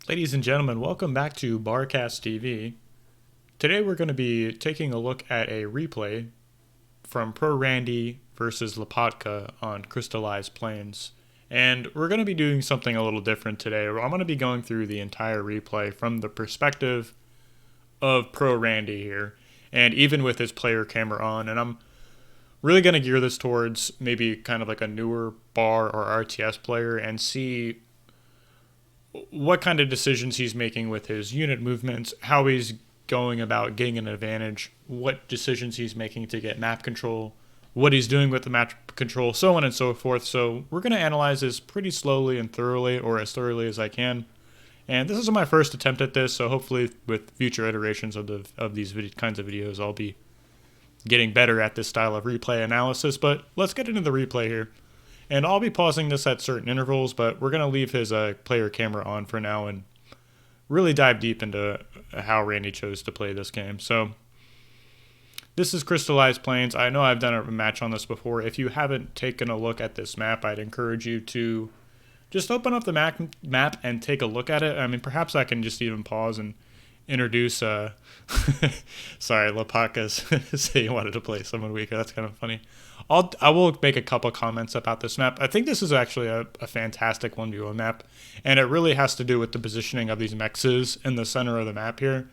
Ladies and gentlemen, welcome back to Barcast TV. Today we're going to be taking a look at a replay from Pro Randy versus Lopatka on Crystallized Plains. And we're going to be doing something a little different today. I'm going to be going through the entire replay from the perspective of Pro Randy here, and even with his player camera on. And I'm really going to gear this towards maybe kind of like a newer bar or RTS player and see what kind of decisions he's making with his unit movements, how he's going about getting an advantage, what decisions he's making to get map control, what he's doing with the map control, so on and so forth. So we're going to analyze this pretty slowly and thoroughly, or as thoroughly as I can. And this is my first attempt at this, so hopefully with future iterations of these kinds of videos, I'll be getting better at this style of replay analysis. But let's get into the replay here. And I'll be pausing this at certain intervals, but we're going to leave his player camera on for now and really dive deep into how Randy chose to play this game. So this is Crystallized Plains. I know I've done a match on this before. If you haven't taken a look at this map, I'd encourage you to just open up the map and take a look at it. I mean, perhaps I can just even pause and introduce sorry, Lopatka's say he wanted to play someone weaker. That's kind of funny. I will make a couple comments about this map. I think this is actually a fantastic 1v1 map, and it really has to do with the positioning of these mexes in the center of the map here.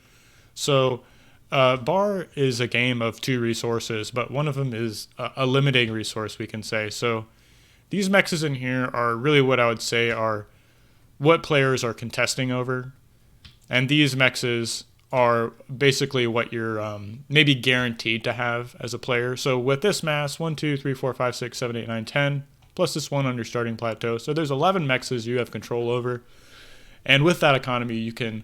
So bar is a game of two resources, but one of them is a limiting resource, we can say. So these mexes in here are really what I would say are what players are contesting over. And these mexes are basically what you're maybe guaranteed to have as a player. So with this mass, 1, 2, 3, 4, 5, 6, 7, 8, 9, 10, plus this one on your starting plateau. So there's 11 mexes you have control over. And with that economy, you can,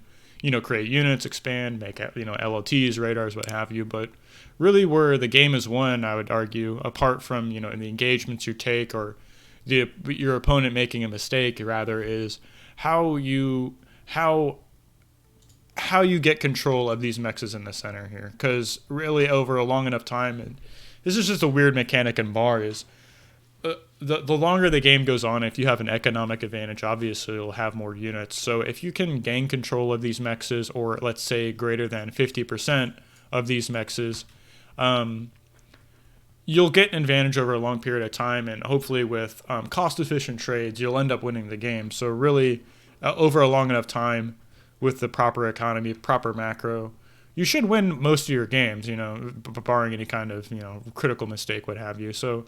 create units, expand, make, LLTs, radars, what have you. But really where the game is won, I would argue, apart from, in the engagements you take or your opponent making a mistake, rather, is how you get control of these mexes in the center here. Because really over a long enough time, and this is just a weird mechanic in bar, is the longer the game goes on, if you have an economic advantage, obviously you'll have more units. So if you can gain control of these mexes, or let's say greater than 50% of these mexes, you'll get an advantage over a long period of time, and hopefully with cost-efficient trades, you'll end up winning the game. So really, over a long enough time, with the proper economy, proper macro, you should win most of your games, barring any kind of, critical mistake, what have you. So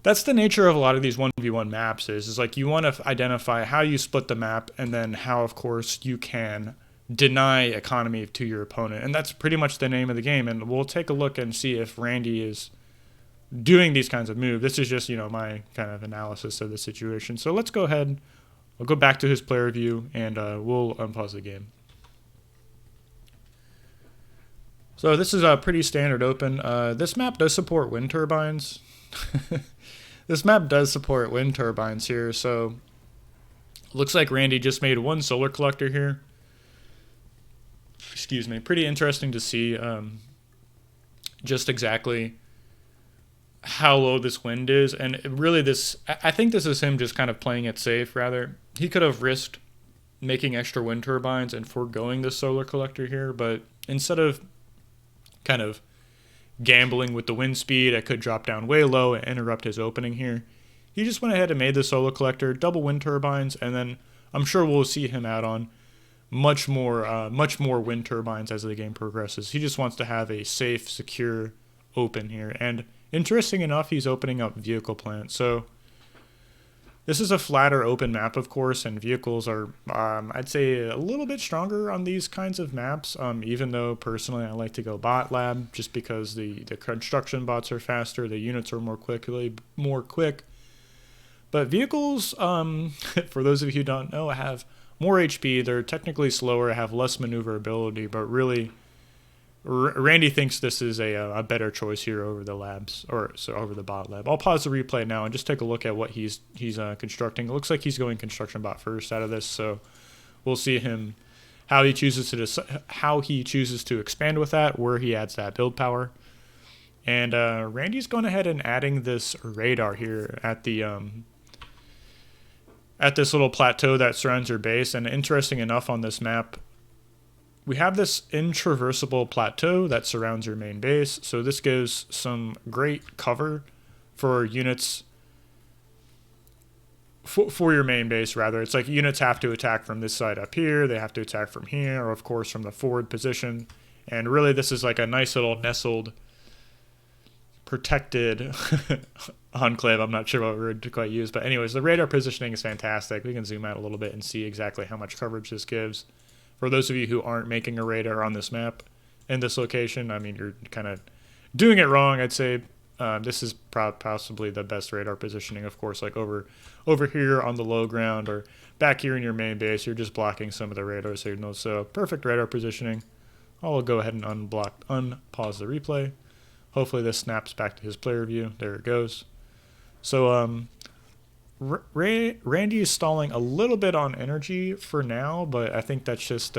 that's the nature of a lot of these 1v1 maps is like you want to identify how you split the map and then how, of course, you can deny economy to your opponent. And that's pretty much the name of the game. And we'll take a look and see if Randy is doing these kinds of moves. This is just, my kind of analysis of the situation. So let's go ahead. I'll go back to his player view, and we'll unpause the game. So this is a pretty standard open. This map does support wind turbines. This map does support wind turbines here, so looks like Randy just made one solar collector here. Excuse me. Pretty interesting to see just exactly how low this wind is, and really I think this is him just kind of playing it safe. Rather, he could have risked making extra wind turbines and foregoing the solar collector here, but instead of kind of gambling with the wind speed, it could drop down way low and interrupt his opening here. He just went ahead and made the solar collector, double wind turbines, and then I'm sure we'll see him out on much more wind turbines as the game progresses. He just wants to have a safe, secure open here, and interesting enough, he's opening up vehicle plants. So this is a flatter open map, of course, and vehicles are, I'd say, a little bit stronger on these kinds of maps, even though personally I like to go bot lab just because the construction bots are faster, the units are more quick. But vehicles, for those of you who don't know, have more HP. They're technically slower, have less maneuverability, but really Randy thinks this is a better choice here over the labs, or so over the bot lab. I'll pause the replay now and just take a look at what he's constructing. It looks like he's going construction bot first out of this, so we'll see him how he chooses to expand with that, where he adds that build power. And Randy's going ahead and adding this radar here at the at this little plateau that surrounds your base. And interesting enough, on this map, we have this intraversable plateau that surrounds your main base. So this gives some great cover for units, for your main base rather. It's like units have to attack from this side up here, they have to attack from here, or of course from the forward position. And really this is like a nice little nestled, protected enclave. I'm not sure what word to quite use, but anyways, the radar positioning is fantastic. We can zoom out a little bit and see exactly how much coverage this gives. For those of you who aren't making a radar on this map in this location, I mean, you're kind of doing it wrong. I'd say this is possibly the best radar positioning. Of course, like over here on the low ground or back here in your main base, you're just blocking some of the radar signals. So perfect radar positioning. I'll go ahead and unpause the replay. Hopefully this snaps back to his player view. There it goes. So Randy is stalling a little bit on energy for now, but I think that's just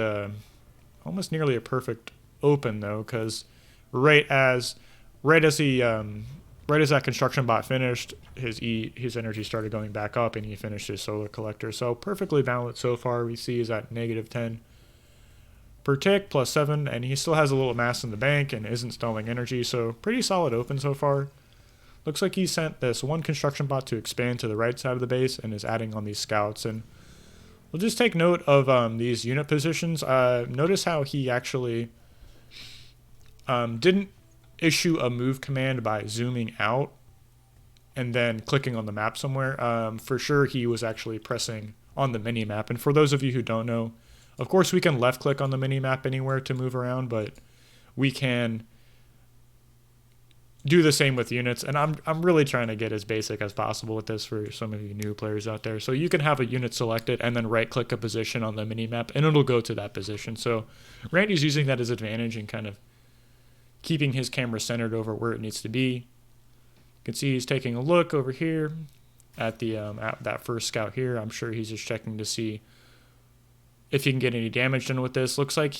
almost nearly a perfect open though, because right as that construction bot finished, his energy started going back up, and he finished his solar collector. So perfectly balanced so far. We see is at -10 per tick, +7, and he still has a little mass in the bank and isn't stalling energy. So pretty solid open so far. Looks like he sent this one construction bot to expand to the right side of the base and is adding on these scouts. And we'll just take note of these unit positions. Notice how he actually didn't issue a move command by zooming out and then clicking on the map somewhere. For sure, he was actually pressing on the mini map. And for those of you who don't know, of course, we can left click on the mini map anywhere to move around, but we can do the same with units. And I'm really trying to get as basic as possible with this for some of you new players out there. So you can have a unit selected and then right click a position on the mini map and it'll go to that position. So Randy's using that as advantage and kind of keeping his camera centered over where it needs to be. You can see he's taking a look over here at the at that first scout here. I'm sure he's just checking to see if he can get any damage done with this. Looks like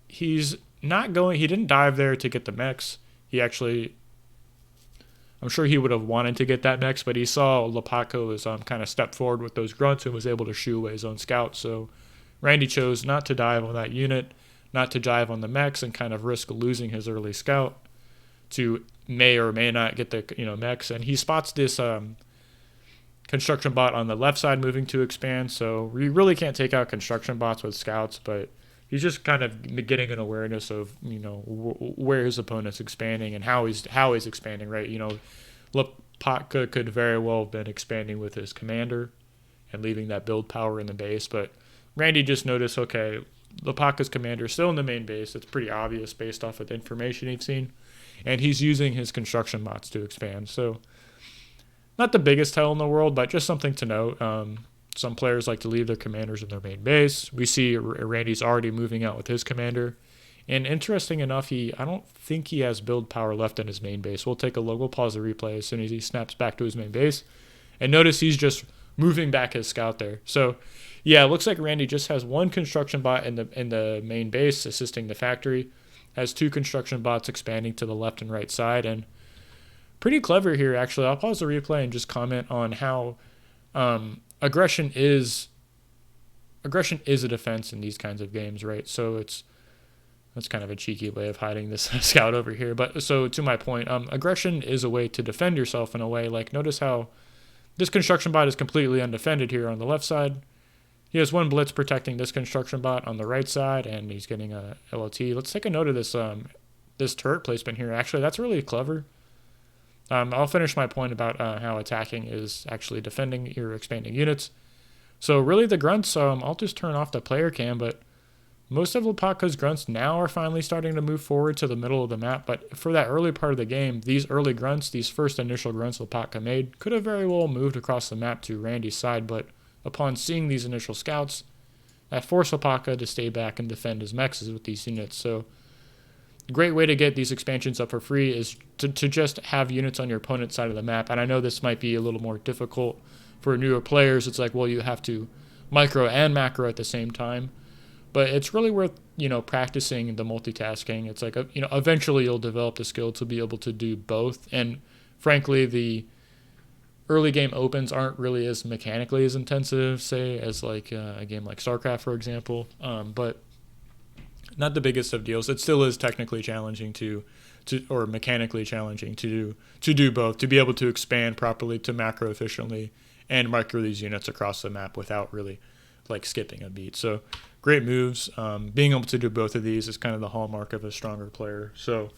he's not going, he didn't dive there to get the mechs. He actually, I'm sure he would have wanted to get that mechs, but he saw Lopatka was kind of stepped forward with those grunts and was able to shoo away his own scout. So Randy chose not to dive on that unit, not to dive on the mechs and kind of risk losing his early scout to may or may not get the mechs. And he spots this construction bot on the left side moving to expand. So we really can't take out construction bots with scouts, but he's just kind of getting an awareness of where his opponent's expanding and how he's expanding, right? Lopatka could very well have been expanding with his commander and leaving that build power in the base, but Randy just noticed, okay, Lopatka's commander is still in the main base. It's pretty obvious based off of the information he's seen, and he's using his construction bots to expand. So not the biggest tell in the world, but just something to note. Some players like to leave their commanders in their main base. We see Randy's already moving out with his commander. And interesting enough, I don't think he has build power left in his main base. We'll take a look. We'll pause the replay as soon as he snaps back to his main base. And notice he's just moving back his scout there. So yeah, it looks like Randy just has one construction bot in the main base assisting the factory. Has two construction bots expanding to the left and right side. And pretty clever here, actually. I'll pause the replay and just comment on how aggression is a defense in these kinds of games, right? So that's kind of a cheeky way of hiding this scout over here. But so to my point, aggression is a way to defend yourself in a way. Like notice how this construction bot is completely undefended here on the left side. He has one blitz protecting this construction bot on the right side, and he's getting a LOT. Let's take a note of this turret placement here. Actually, that's really clever. I'll finish my point about how attacking is actually defending your expanding units. So really the grunts, I'll just turn off the player cam, but most of Lopatka's grunts now are finally starting to move forward to the middle of the map. But for that early part of the game, these early grunts, these first initial grunts Lopatka made, could have very well moved across the map to Randy's side, but upon seeing these initial scouts, that forced Lopatka to stay back and defend his mechs with these units. So a great way to get these expansions up for free is to just have units on your opponent's side of the map. And I know this might be a little more difficult for newer players. It's like, well, you have to micro and macro at the same time. But it's really worth, practicing the multitasking. It's like, eventually you'll develop the skill to be able to do both. And frankly, the early game opens aren't really as mechanically as intensive, say, as like a game like StarCraft, for example. But not the biggest of deals. It still is technically challenging or mechanically challenging to do both, to be able to expand properly, to macro efficiently, and micro these units across the map without really like skipping a beat. So great moves. Being able to do both of these is kind of the hallmark of a stronger player. So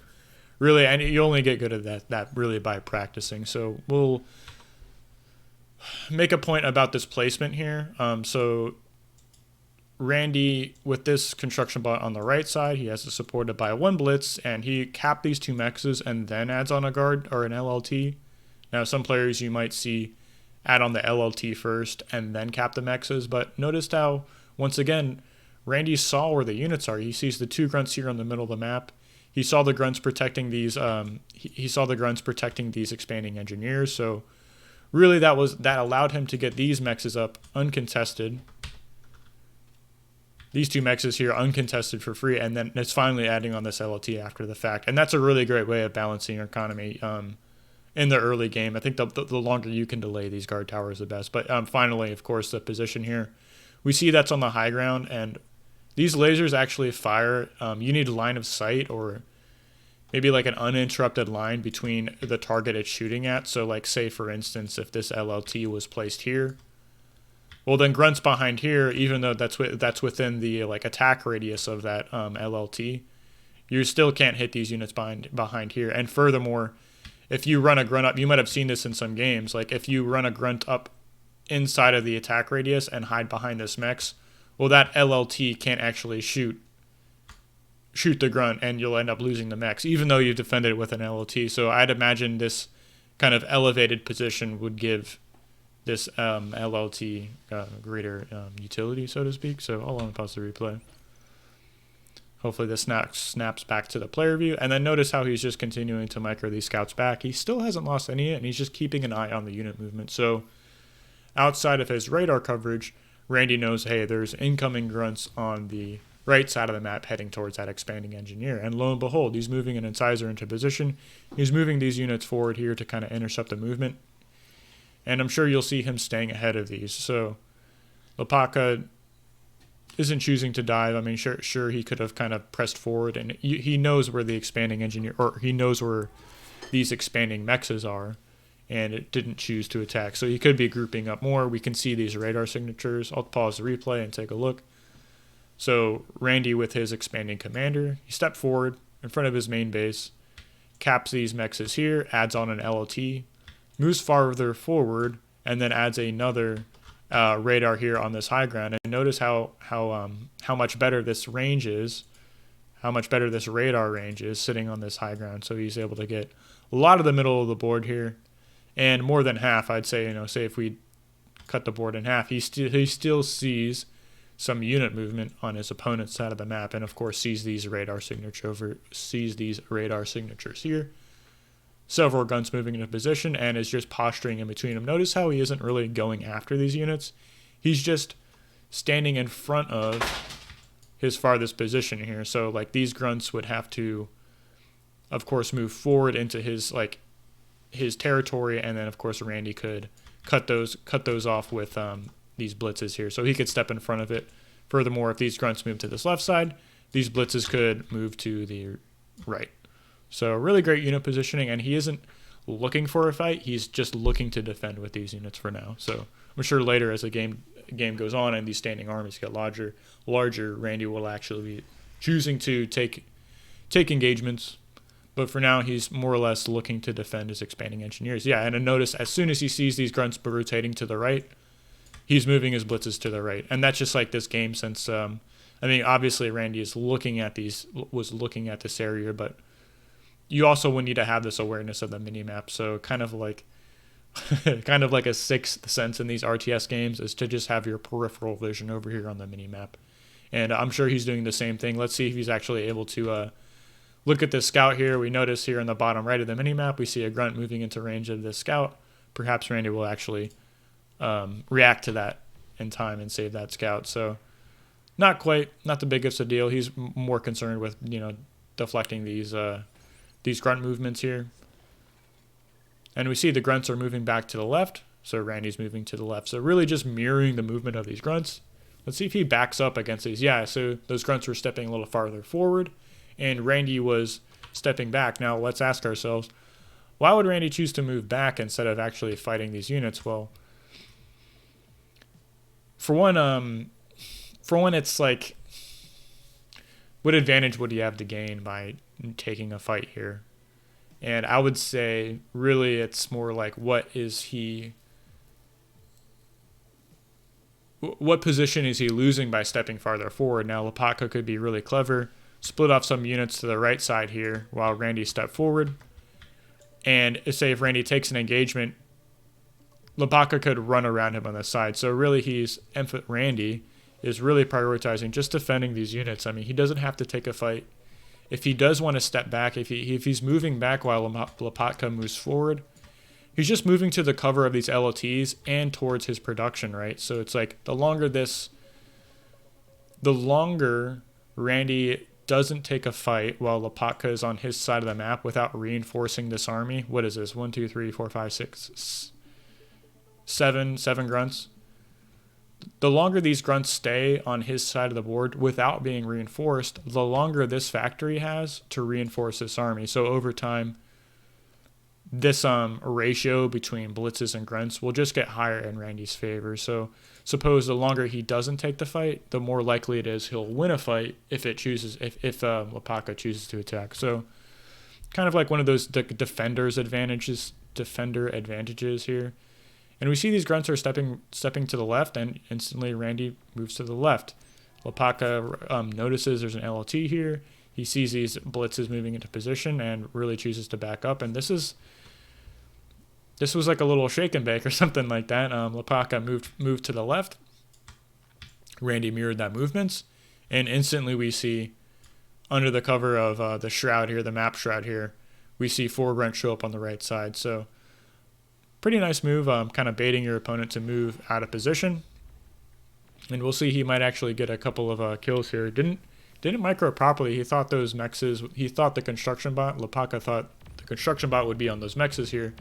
really, and you only get good at that really by practicing. So we'll make a point about this placement here. So Randy, with this construction bot on the right side, he has it supported by one blitz, and he capped these two mexes and then adds on a guard or an LLT. Now, some players you might see add on the LLT first and then cap the mexes, but notice how, once again, Randy saw where the units are. He sees the two grunts here on the middle of the map. He saw the grunts protecting these. He saw the grunts protecting these expanding engineers. So really, that allowed him to get these mexes up uncontested. These two mexes here uncontested for free, and then it's finally adding on this LLT after the fact. And that's a really great way of balancing your economy in the early game. I think the longer you can delay these guard towers, the best. But finally, of course, the position here. We see that's on the high ground, and these lasers actually fire. You need line of sight or maybe like an uninterrupted line between the target it's shooting at. So like say, for instance, if this LLT was placed here, well, then grunts behind here, even though that's within the like attack radius of that LLT, you still can't hit these units behind here. And furthermore, if you run a grunt up, you might have seen this in some games. Like if you run a grunt up inside of the attack radius and hide behind this mex, well, that LLT can't actually shoot the grunt, and you'll end up losing the mex, even though you defended it with an LLT. So I'd imagine this kind of elevated position would give this LLT greater utility, so to speak. So I'll unpause the replay. Hopefully this snaps back to the player view. And then notice how he's just continuing to micro these scouts back. He still hasn't lost any yet, and he's just keeping an eye on the unit movement. So outside of his radar coverage, Randy knows, hey, there's incoming grunts on the right side of the map heading towards that expanding engineer. And lo and behold, he's moving an incisor into position. He's moving these units forward here to kind of intercept the movement. And I'm sure you'll see him staying ahead of these. So Lepaka isn't choosing to dive. I mean, sure he could have kind of pressed forward, and he knows where the expanding engineer, or he knows where these expanding mexes are, and it didn't choose to attack. So he could be grouping up more. We can see these radar signatures. I'll pause the replay and take a look. So Randy, with his expanding commander, he stepped forward in front of his main base, caps these mexes here, adds on an LLT, moves farther forward, and then adds another radar here on this high ground. And notice how much better this range is, how much better this radar range is sitting on this high ground. So he's able to get a lot of the middle of the board here, and more than half. I'd say, say if we cut the board in half, he still sees some unit movement on his opponent's side of the map, and of course sees these radar signatures here. Several guns moving into position, and is just posturing in between them. Notice how he isn't really going after these units. He's just standing in front of his farthest position here. So like these grunts would have to, of course, move forward into his territory, and then of course Randy could cut those off with these blitzes here. So he could step in front of it. Furthermore, if these grunts move to this left side, these blitzes could move to the right. So really great unit positioning, and he isn't looking for a fight. He's just looking to defend with these units for now. So I'm sure later as the game goes on and these standing armies get larger, Randy will actually be choosing to take engagements. But for now, he's more or less looking to defend his expanding engineers. Yeah, and notice as soon as he sees these grunts rotating to the right, he's moving his blitzes to the right. And that's just like this game since, obviously Randy was looking at this area, but you also would need to have this awareness of the minimap. So kind of like a sixth sense in these RTS games is to just have your peripheral vision over here on the minimap. And I'm sure he's doing the same thing. Let's see if he's actually able to look at this scout here. We notice here in the bottom right of the minimap, we see a grunt moving into range of this scout. Perhaps Randy will actually react to that in time and save that scout. So not the biggest of a deal. He's more concerned with, deflecting these grunt movements here. And we see the grunts are moving back to the left, so Randy's moving to the left. So really just mirroring the movement of these grunts. Let's see if he backs up against these. Yeah, so those grunts were stepping a little farther forward, and Randy was stepping back. Now let's ask ourselves, why would Randy choose to move back instead of actually fighting these units? Well, for one, it's like, what advantage would he have to gain by taking a fight here? And I would say, really, it's more like, what position is he losing by stepping farther forward? Now, Lopatka could be really clever, split off some units to the right side here while Randy stepped forward. And say if Randy takes an engagement, Lopatka could run around him on the side. So really, Randy is really prioritizing just defending these units. I mean, he doesn't have to take a fight. If he does want to step back, if he's moving back while Lopatka moves forward, he's just moving to the cover of these LOTs and towards his production, right? So it's like the longer Randy doesn't take a fight while Lopatka is on his side of the map without reinforcing this army. What is this? 1, 2, 3, 4, 5, 6, 7 grunts. The longer these grunts stay on his side of the board without being reinforced, the longer this factory has to reinforce this army. So over time, this ratio between blitzes and grunts will just get higher in Randy's favor. So suppose the longer he doesn't take the fight, the more likely it is he'll win a fight if Lopatka chooses to attack. So kind of like one of those defender advantages here. And we see these grunts are stepping to the left, and instantly Randy moves to the left. Lopatka notices there's an LOT here. He sees these blitzes moving into position and really chooses to back up. And this was like a little shake and bake or something like that. Lopatka moved to the left. Randy mirrored that movements, and instantly we see under the cover of the shroud here, the map shroud here, we see 4 grunts show up on the right side. So pretty nice move, kind of baiting your opponent to move out of position. And we'll see he might actually get a couple of kills here. Didn't micro properly. He thought the construction bot, Lopatka thought the construction bot would be on those mexes here.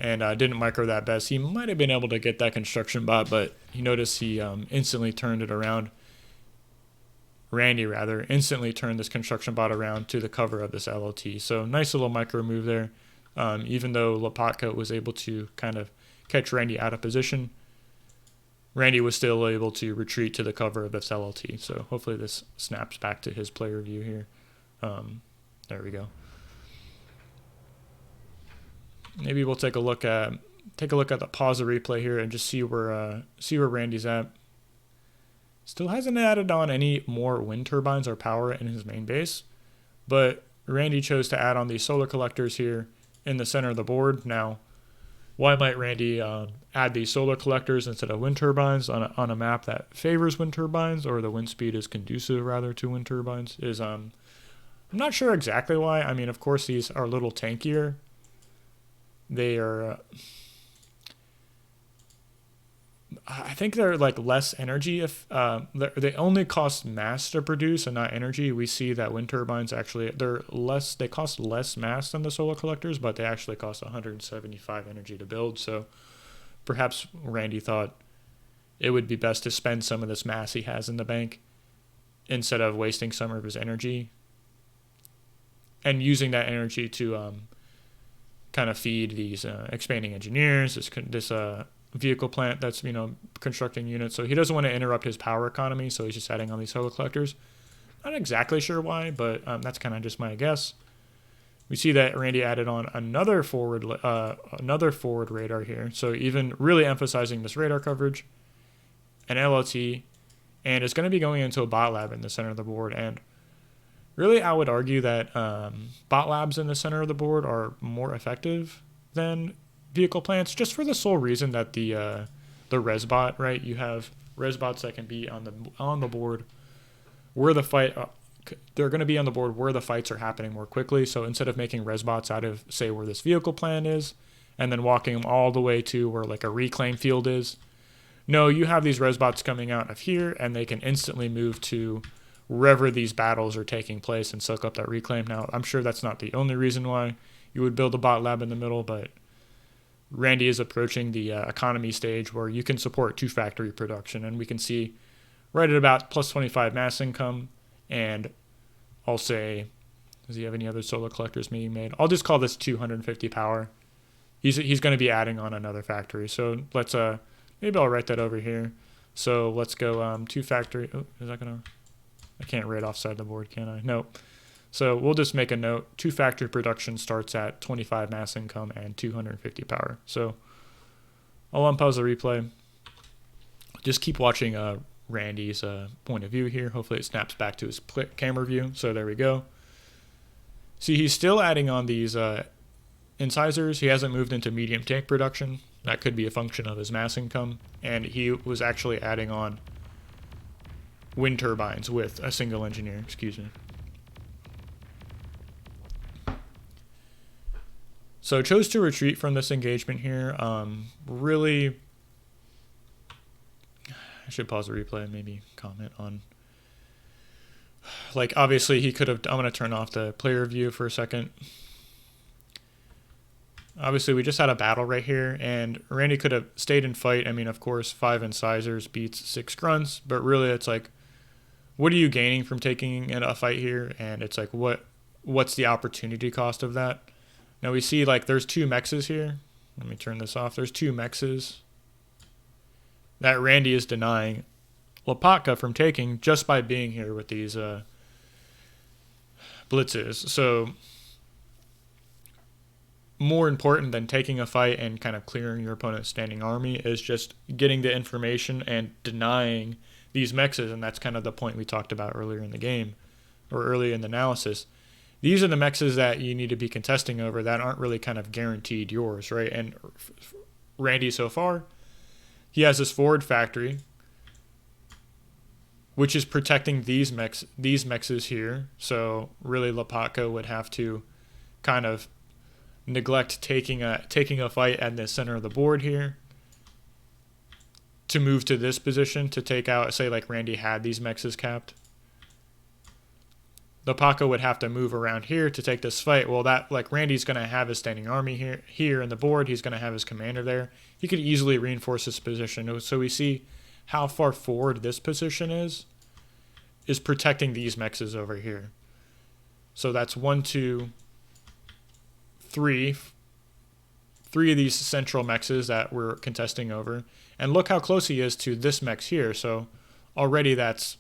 And didn't micro that best. He might have been able to get that construction bot, but he noticed he instantly turned it around. Randy, rather, instantly turned this construction bot around to the cover of this LOT. So nice little micro move there. Even though Lopatka was able to kind of catch Randy out of position, Randy was still able to retreat to the cover of this LLT. So hopefully this snaps back to his player view here. There we go. Maybe we'll take a look at the pause the replay here and just see where Randy's at. Still hasn't added on any more wind turbines or power in his main base, but Randy chose to add on these solar collectors here in the center of the board. Now, why might Randy add these solar collectors instead of wind turbines on a map that favors wind turbines, or the wind speed is conducive rather to wind turbines? I'm not sure exactly why. I mean, of course, these are a little tankier. They are, I think they're like less energy. If they only cost mass to produce and not energy. We see that wind turbines actually they cost less mass than the solar collectors, but they actually cost 175 energy to build. So perhaps Randy thought it would be best to spend some of this mass he has in the bank instead of wasting some of his energy and using that energy to kind of feed these expanding engineers, this vehicle plant that's constructing units. So he doesn't want to interrupt his power economy, so he's just adding on these solar collectors. Not exactly sure why, but that's kind of just my guess. We see that Randy added on another forward radar here, so even really emphasizing this radar coverage, an LLT, and it's going to be going into a bot lab in the center of the board. And really, I would argue that bot labs in the center of the board are more effective than vehicle plants, just for the sole reason that the resbot, right? You have resbots that can be on the board where the fight. They're going to be on the board where the fights are happening more quickly. So instead of making resbots out of, say, where this vehicle plant is, and then walking them all the way to where like a reclaim field is, no, you have these resbots coming out of here, and they can instantly move to wherever these battles are taking place and soak up that reclaim. Now, I'm sure that's not the only reason why. you would build a bot lab in the middle, but Randy is approaching the economy stage where you can support 2 factory production, and we can see right at about plus 25 mass income. And I'll say, does he have any other solar collectors being made? I'll just call this 250 power. He's going to be adding on another factory. So let's maybe I'll write that over here. So let's go 2 factory. Oh, is that gonna? I can't write offside the board, can I? Nope. So we'll just make a note. 2 factory production starts at 25 mass income and 250 power. So I'll unpause the replay. Just keep watching Randy's point of view here. Hopefully it snaps back to his camera view. So there we go. See, he's still adding on these incisors. He hasn't moved into medium tank production. That could be a function of his mass income. And he was actually adding on wind turbines with a single engineer. Excuse me. So chose to retreat from this engagement here. Really, I should pause the replay and maybe comment on, like, obviously he could have, I'm going to turn off the player view for a second. Obviously we just had a battle right here, and Randy could have stayed in fight. I mean, of course, 5 incisors beats 6 grunts, but really it's like, what are you gaining from taking a fight here? And it's like, what's the opportunity cost of that? Now we see, like, there's 2 mexes here. Let me turn this off. There's 2 mexes that Randy is denying Lopatka from taking just by being here with these blitzes. So more important than taking a fight and kind of clearing your opponent's standing army is just getting the information and denying these mexes, and that's kind of the point we talked about earlier in the game, or earlier in the analysis. These are the mexes that you need to be contesting over that aren't really kind of guaranteed yours, right? And Randy, so far, he has this forward factory, which is protecting these mexes here. So really, Lopatka would have to kind of neglect taking a fight at the center of the board here to move to this position to take out, say, like Randy had these mexes capped. Lopatka would have to move around here to take this fight. Well, that, like, Randy's going to have his standing army here in the board. He's going to have his commander there. He could easily reinforce his position. So we see how far forward this position is protecting these mexes over here. So that's 1, 2, 3. 3 of these central mexes that we're contesting over. And look how close he is to this mex here. So already that's,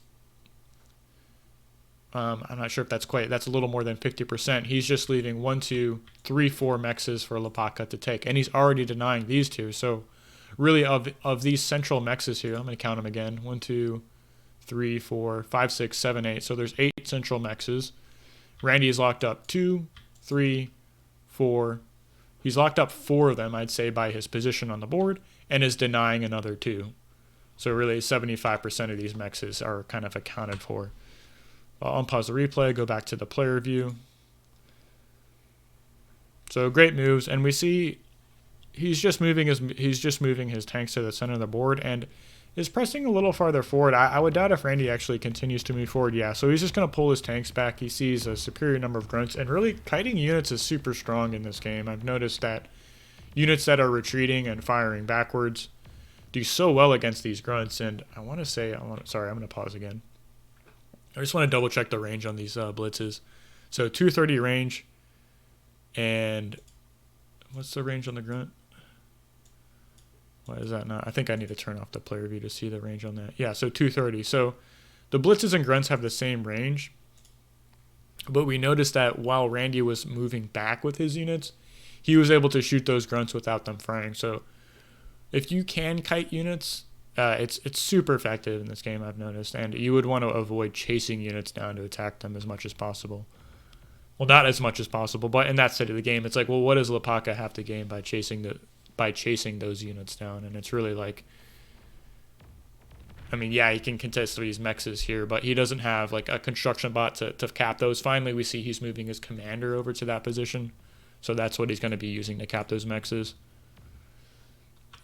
I'm not sure if that's a little more than 50%. He's just leaving 1, 2, 3, 4 mexes for Lopatka to take. And he's already denying these 2. So really of these central mexes here, I'm going to count them again. 1, 2, 3, 4, 5, 6, 7, 8. So there's 8 central mexes. Randy's locked up 2, 3, 4. He's locked up 4 of them, I'd say, by his position on the board, and is denying another 2. So really 75% of these mexes are kind of accounted for. I'll unpause the replay, go back to the player view. So great moves, and we see he's just moving his tanks to the center of the board and is pressing a little farther forward. I would doubt if Randy actually continues to move forward. Yeah, so he's just going to pull his tanks back. He sees a superior number of grunts, and really kiting units is super strong in this game. I've noticed that units that are retreating and firing backwards do so well against these grunts, and sorry, I'm going to pause again. I just want to double check the range on these blitzes. So 230 range, and what's the range on the grunt? Why is that not? I think I need to turn off the player view to see the range on that. Yeah, so 230. So the blitzes and grunts have the same range, but we noticed that while Randy was moving back with his units, he was able to shoot those grunts without them firing. So if you can kite units, it's super effective in this game, I've noticed, and you would want to avoid chasing units down to attack them as much as possible. Well, not as much as possible, but in that state of the game, it's like, well, what does Lopatka have to gain by chasing those units down? And it's really like, I mean, yeah, he can contest these mexes here, but he doesn't have like a construction bot to cap those. Finally, we see he's moving his commander over to that position, so that's what he's going to be using to cap those mexes.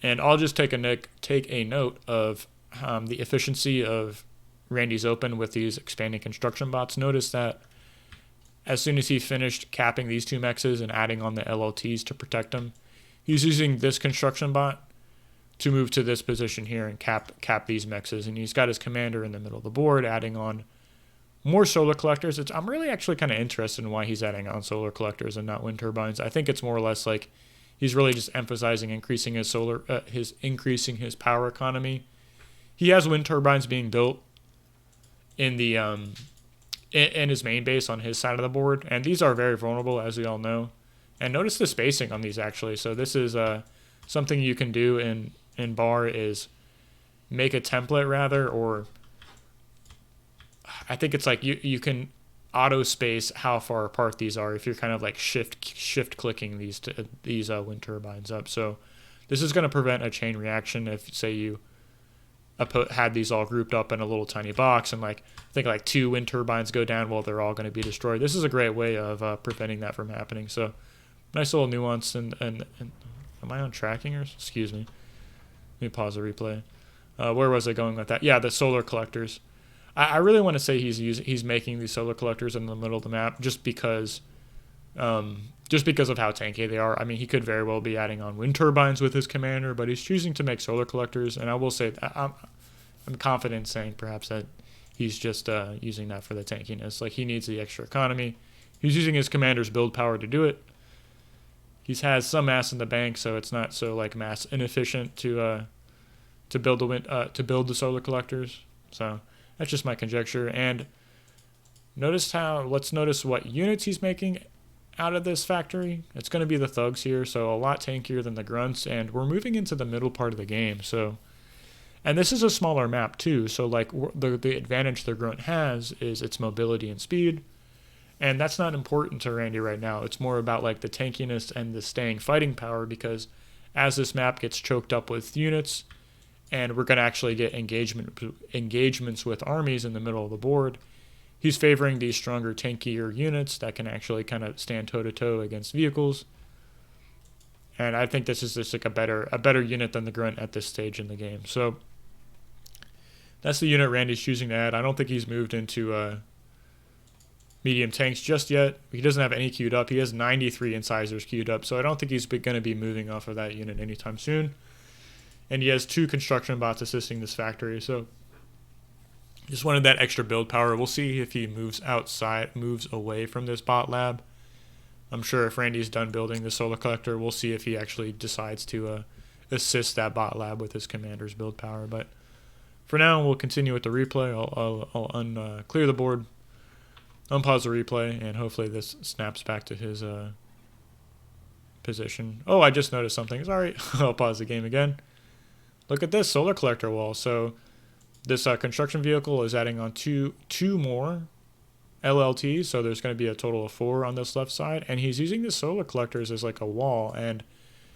And I'll just take a note of the efficiency of Randy's open with these expanding construction bots. Notice that as soon as he finished capping these two mexes and adding on the LLTs to protect them, he's using this construction bot to move to this position here and cap these mexes. And he's got his commander in the middle of the board, adding on more solar collectors. I'm really actually kind of interested in why he's adding on solar collectors and not wind turbines. I think it's more or less like he's really just emphasizing increasing his power economy. He has wind turbines being built in the in his main base on his side of the board, and these are very vulnerable, as we all know. And notice the spacing on these actually. So this is something you can do in bar is make a template rather, or I think it's like you can auto space how far apart these are if you're kind of like shift clicking these wind turbines up. So this is going to prevent a chain reaction if, say, you had these all grouped up in a little tiny box and I think like 2 wind turbines go down, well, they're all going to be destroyed. This is a great way of preventing that from happening. So nice little nuance. And am I on tracking, or excuse me? Let me pause the replay. Where was I going with that? Yeah, the solar collectors. I really want to say he's making these solar collectors in the middle of the map just because of how tanky they are. I mean, he could very well be adding on wind turbines with his commander, but he's choosing to make solar collectors. And I will say I'm confident saying perhaps that he's just using that for the tankiness. Like, he needs the extra economy. He's using his commander's build power to do it. He has some mass in the bank, so it's not so like mass inefficient to build the solar collectors. So that's just my conjecture. And let's notice what units he's making out of this factory. It's going to be the thugs here, so a lot tankier than the grunts, and we're moving into the middle part of the game. So, and this is a smaller map too, so like the advantage the grunt has is its mobility and speed, and that's not important to Randy right now. It's more about like the tankiness and the staying fighting power, because as this map gets choked up with units, and we're going to actually get engagements with armies in the middle of the board, he's favoring these stronger, tankier units that can actually kind of stand toe-to-toe against vehicles. And I think this is just like a better unit than the grunt at this stage in the game. So that's the unit Randy's choosing to add. I don't think he's moved into medium tanks just yet. He doesn't have any queued up. He has 93 incisors queued up, so I don't think he's going to be moving off of that unit anytime soon. And he has 2 construction bots assisting this factory, so just wanted that extra build power. We'll see if he moves away from this bot lab. I'm sure if Randy's done building the solar collector, we'll see if he actually decides to assist that bot lab with his commander's build power. But for now, we'll continue with the replay. I'll clear the board, unpause the replay, and hopefully this snaps back to his position. Oh, I just noticed something. Sorry. I'll pause the game again. Look at this solar collector wall. So this construction vehicle is adding on two more LLTs, so there's going to be a total of 4 on this left side, and he's using the solar collectors as like a wall. And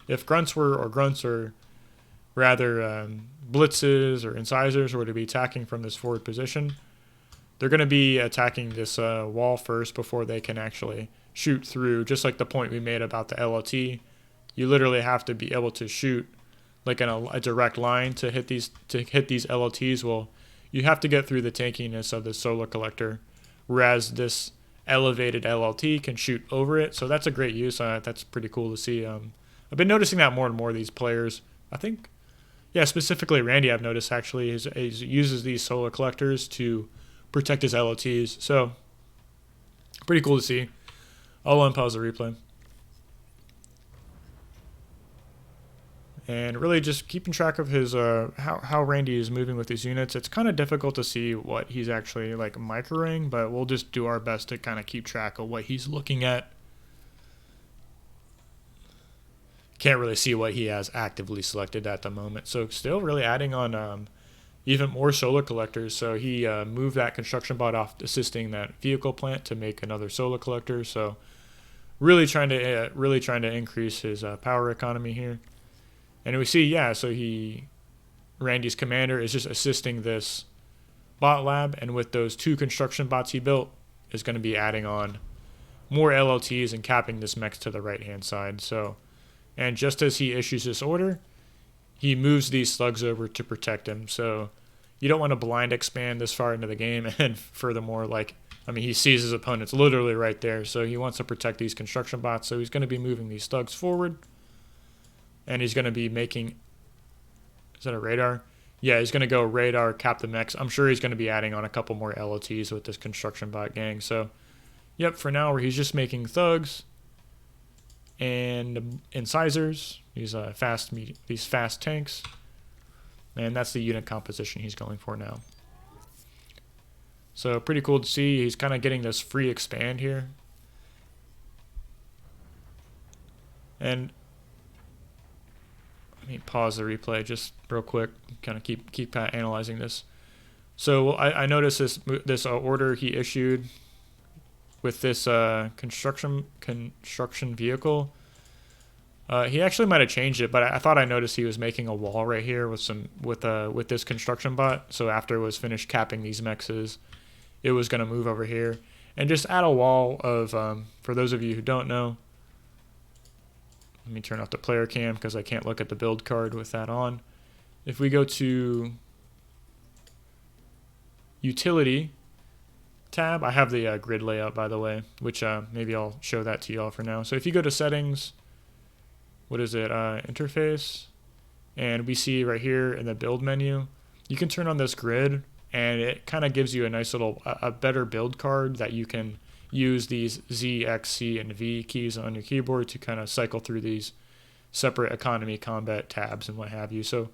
if grunts or rather blitzes or incisors were to be attacking from this forward position, they're going to be attacking this wall first before they can actually shoot through. Just like the point we made about the LLT, you literally have to be able to shoot like in a direct line to hit these LLTs. Well, you have to get through the tankiness of the solar collector, whereas this elevated LLT can shoot over it. So that's a great use. That's pretty cool to see. I've been noticing that more and more. These players, I think, yeah, specifically Randy, I've noticed actually is uses these solar collectors to protect his LLTs. So pretty cool to see. I'll unpause the replay. And really just keeping track of his how Randy is moving with these units. It's kind of difficult to see what he's actually like microing, but we'll just do our best to kind of keep track of what he's looking at. Can't really see what he has actively selected at the moment. So still really adding on even more solar collectors. So he moved that construction bot off, assisting that vehicle plant to make another solar collector. So really trying to increase his power economy here. And we see, yeah, so Randy's commander is just assisting this bot lab, and with those 2 construction bots he built, is going to be adding on more LLTs and capping this mech to the right-hand side. So, and just as he issues this order, he moves these slugs over to protect him. So you don't want to blind expand this far into the game, and furthermore, like I mean, he sees his opponent's literally right there, so he wants to protect these construction bots. So he's going to be moving these thugs forward, and he's going to be making. Is that a radar? Yeah, he's going to go radar, cap the mechs. I'm sure he's going to be adding on a couple more LOTs with this construction bot gang. So, yep, for now, he's just making thugs and incisors. These fast tanks, and that's the unit composition he's going for now. So pretty cool to see. He's kind of getting this free expand here. And let me pause the replay just real quick. Kind of keep analyzing this. So I noticed this order he issued with this construction vehicle. He actually might have changed it, but I thought I noticed he was making a wall right here with this construction bot. So after it was finished capping these mexes, it was going to move over here and just add a wall of, for those of you who don't know, let me turn off the player cam because I can't look at the build card with that on. If we go to utility tab, I have the grid layout, by the way, which maybe I'll show that to y'all for now. So if you go to settings, what is it, interface, and we see right here in the build menu, you can turn on this grid, and it kind of gives you a nice little, a better build card that you can use these Z, X, C, and V keys on your keyboard to kind of cycle through these separate economy, combat tabs, and what have you. So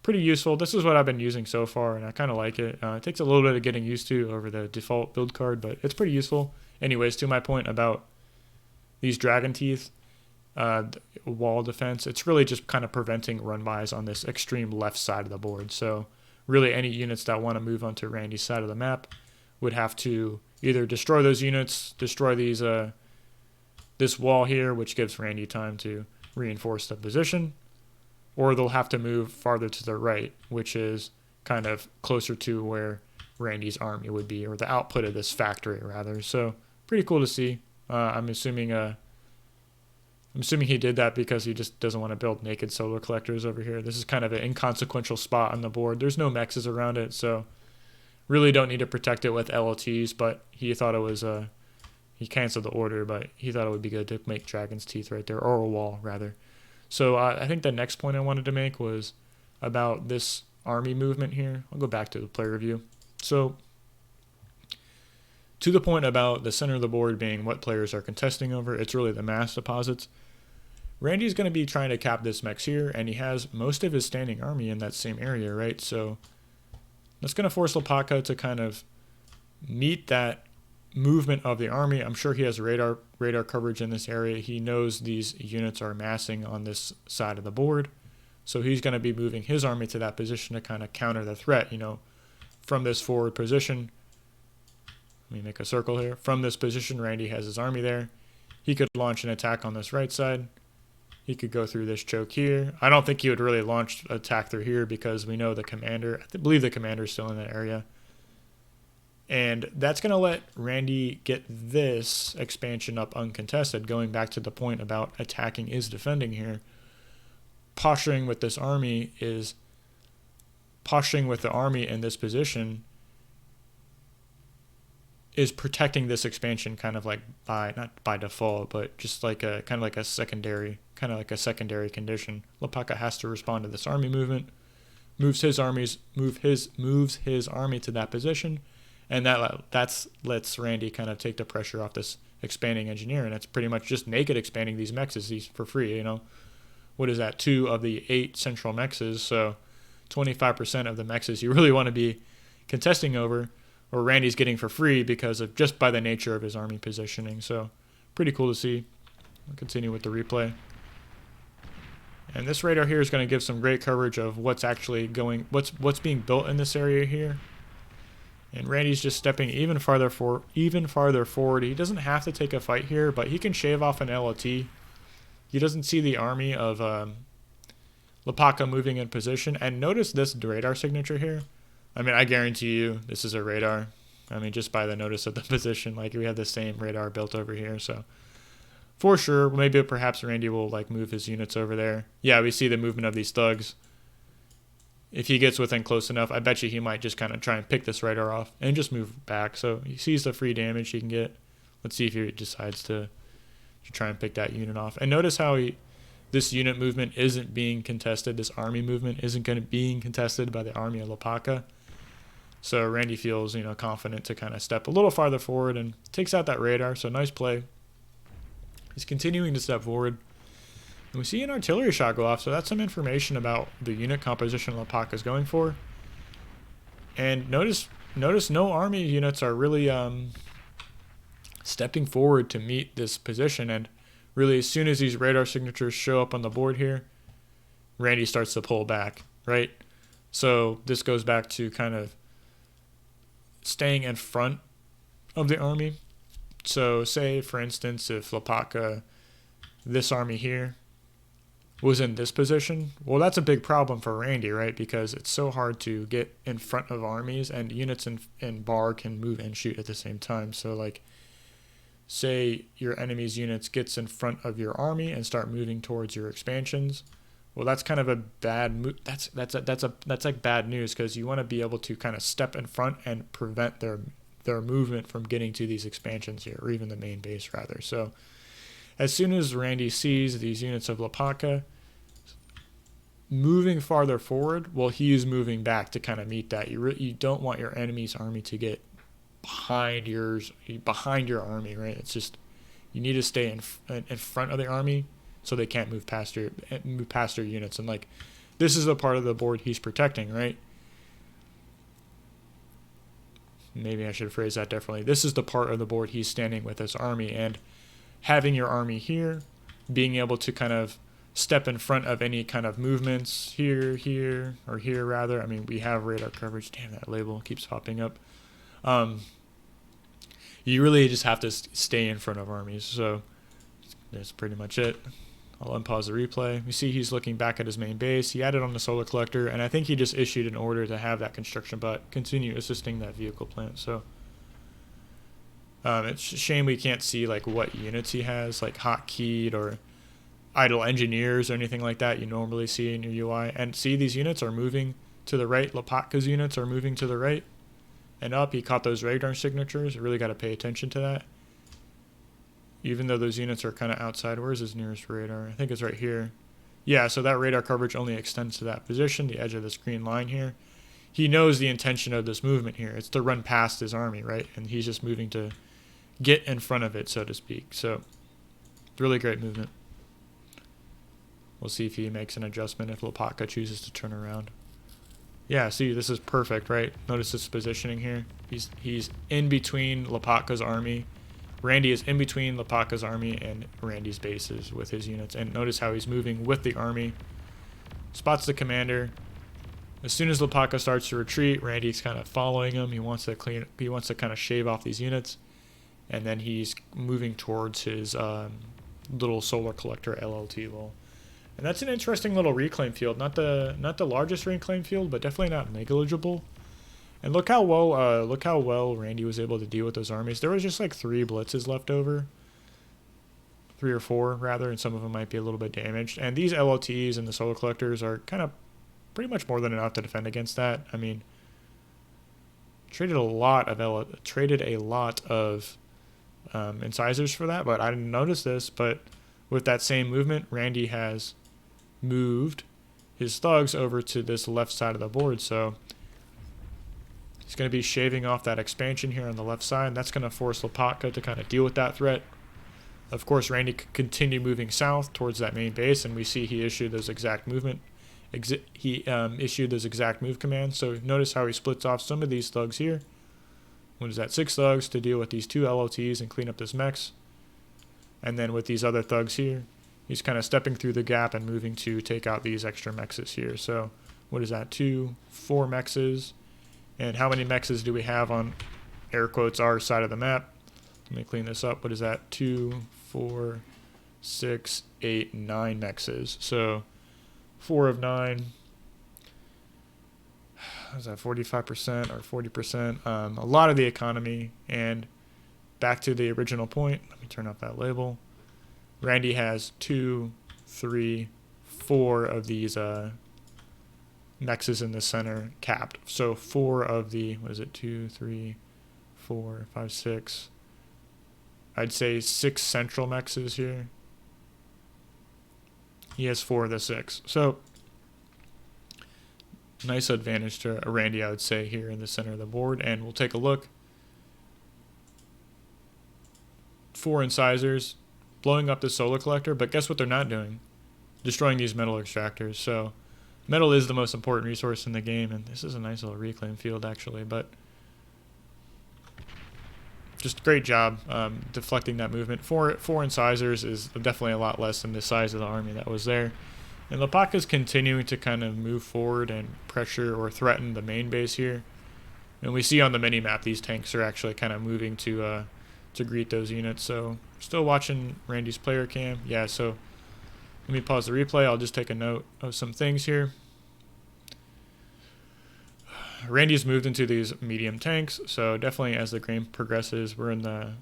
pretty useful. This is what I've been using so far, and I kind of like it. It takes a little bit of getting used to over the default build card, but it's pretty useful. Anyways, to my point about these dragon teeth, wall defense, it's really just kind of preventing run-bys on this extreme left side of the board. So really any units that want to move onto Randy's side of the map would have to either destroy those units, destroy these this wall here, which gives Randy time to reinforce the position, or they'll have to move farther to the right, which is kind of closer to where Randy's army would be, or the output of this factory rather. So pretty cool to see. I'm assuming he did that because he just doesn't want to build naked solar collectors over here. This is kind of an inconsequential spot on the board. There's no mexes around it, so really don't need to protect it with LOTs, but he thought it was, he canceled the order, but he thought it would be good to make dragon's teeth right there, or a wall, rather. So I think the next point I wanted to make was about this army movement here. I'll go back to the player review. So to the point about the center of the board being what players are contesting over, it's really the mass deposits. Randy's going to be trying to cap this mex here, and he has most of his standing army in that same area, right? So that's going to force Lopatka to kind of meet that movement of the army. I'm sure he has radar coverage in this area. He knows these units are massing on this side of the board, so he's going to be moving his army to that position to kind of counter the threat, from this forward position. Let me make a circle here. From this position, Randy has his army there. He could launch an attack on this right side. He could go through this choke here. I don't think he would really launch an attack through here because we know the commander, I believe the commander is still in that area. And that's going to let Randy get this expansion up uncontested, going back to the point about attacking is defending here. Posturing with this army is, posturing with the army in this position is protecting this expansion kind of like not by default, but just like a kind of like a secondary condition. Lopatka has to respond to this army movement, moves his army to that position, and that lets Randy kind of take the pressure off this expanding engineer, and it's pretty much just naked expanding these mexes for free. What is that? 2 of the 8 central mexes, so 25% of the mexes you really want to be contesting over, or Randy's getting for free because of just by the nature of his army positioning. So pretty cool to see. I'll continue with the replay. And this radar here is going to give some great coverage of what's actually what's being built in this area here. And Randy's just stepping even farther forward. He doesn't have to take a fight here, but he can shave off an LOT. He doesn't see the army of Lopatka moving in position. And notice this radar signature here. I mean, I guarantee you this is a radar. I mean, just by the notice of the position, like we have the same radar built over here. So for sure, maybe perhaps Randy will move his units over there. Yeah, we see the movement of these thugs. if he gets within close enough, I bet you he might just kind of try and pick this radar off and just move back. So he sees the free damage he can get. Let's see if he decides to try and pick that unit off. And notice how this unit movement isn't being contested. This army movement isn't going to being contested by the army of Lapaka. So Randy feels, confident to kind of step a little farther forward and takes out that radar. So nice play. He's continuing to step forward. And we see an artillery shot go off, so that's some information about the unit composition Lapaka is going for. And notice no army units are really stepping forward to meet this position. And really, as soon as these radar signatures show up on the board here, Randy starts to pull back, right? So this goes back to kind of staying in front of the army. So say, for instance, if Lapaka, this army here, was in this position, well, that's a big problem for Randy, right? Because it's so hard to get in front of armies, and units in bar can move and shoot at the same time. So, like, say your enemy's units gets in front of your army and start moving towards your expansions. Well, that's kind of a bad move. That's like bad news, because you want to be able to kind of step in front and prevent their movement from getting to these expansions here, or even the main base rather. So as soon as Randy sees these units of Lapaka moving farther forward, well, he's moving back to kind of meet that. You don't want your enemy's army to get behind your army, right? It's just, you need to stay in front of the army so they can't move past your units. And like, this is the part of the board he's protecting, right? Maybe I should phrase that differently. This is the part of the board he's standing with his army, and having your army here, being able to kind of step in front of any kind of movements here, or here rather. I mean, we have radar coverage. Damn, that label keeps popping up. You really just have to stay in front of armies. So that's pretty much it. I'll unpause the replay. We see he's looking back at his main base. He added on the solar collector, and I think he just issued an order to have that construction bot continue assisting that vehicle plant. So it's a shame we can't see like what units he has, like hotkeyed or idle engineers or anything like that you normally see in your UI. And see, these units are moving to the right. Lapaka's units are moving to the right and up. He caught those radar signatures. You really got to pay attention to that. Even though those units are kind of outside. Where's his nearest radar? I think it's right here. Yeah, so that radar coverage only extends to that position, the edge of this green line here. He knows the intention of this movement here. It's to run past his army, right? And he's just moving to get in front of it, so to speak. So, really great movement. We'll see if he makes an adjustment if Lapaka chooses to turn around. Yeah, see, this is perfect, right? Notice this positioning here. He's in between Lapaka's army. Randy is in between Lapaka's army and Randy's bases with his units. And notice how he's moving with the army. Spots the commander. As soon as Lapaka starts to retreat, Randy's kind of following him. He wants to kind of shave off these units. And then he's moving towards his little solar collector LLT wall. And that's an interesting little reclaim field. Not the largest reclaim field, but definitely not negligible. And look how well Randy was able to deal with those armies. There was just like 3 blitzes left over. 3 or 4 rather, and some of them might be a little bit damaged. And these LLTs and the solar collectors are kind of pretty much more than enough to defend against that. I mean, traded a lot of incisors for that, but I didn't notice this. But with that same movement, Randy has moved his thugs over to this left side of the board, so he's going to be shaving off that expansion here on the left side, and that's going to force Lapaka to kind of deal with that threat. Of course, Randy could continue moving south towards that main base, and we see he issued those exact movement. Issued those exact move commands. So notice how he splits off some of these thugs here. What is that? 6 thugs to deal with these 2 LLTs and clean up this mechs. And then with these other thugs here, he's kind of stepping through the gap and moving to take out these extra mexes here. So what is that? 4 mexes. And how many mexes do we have on, air quotes, our side of the map? Let me clean this up. What is that? 2, 4, 6, 8, 9 mexes. So 4 of 9. Is that 45% or 40%? A lot of the economy. And back to the original point. Let me turn off that label. Randy has 2, 3, 4 of these mexes in the center capped. So 4 of the, what is it, 2, 3, 4, 5, 6. I'd say 6 central mexes here. He has 4 of the 6. So nice advantage to Randy, I would say, here in the center of the board. And we'll take a look. 4 incisors, blowing up the solar collector, but guess what they're not doing? Destroying these metal extractors. So metal is the most important resource in the game, and this is a nice little reclaim field actually, but just great job deflecting that movement. 4 incisors is definitely a lot less than the size of the army that was there. And Lapaka's continuing to kind of move forward and pressure or threaten the main base here. And we see on the mini-map these tanks are actually kind of moving to greet those units. So still watching Randy's player cam. Yeah, so let me pause the replay. I'll just take a note of some things here. Randy's moved into these medium tanks, so definitely as the game progresses, we're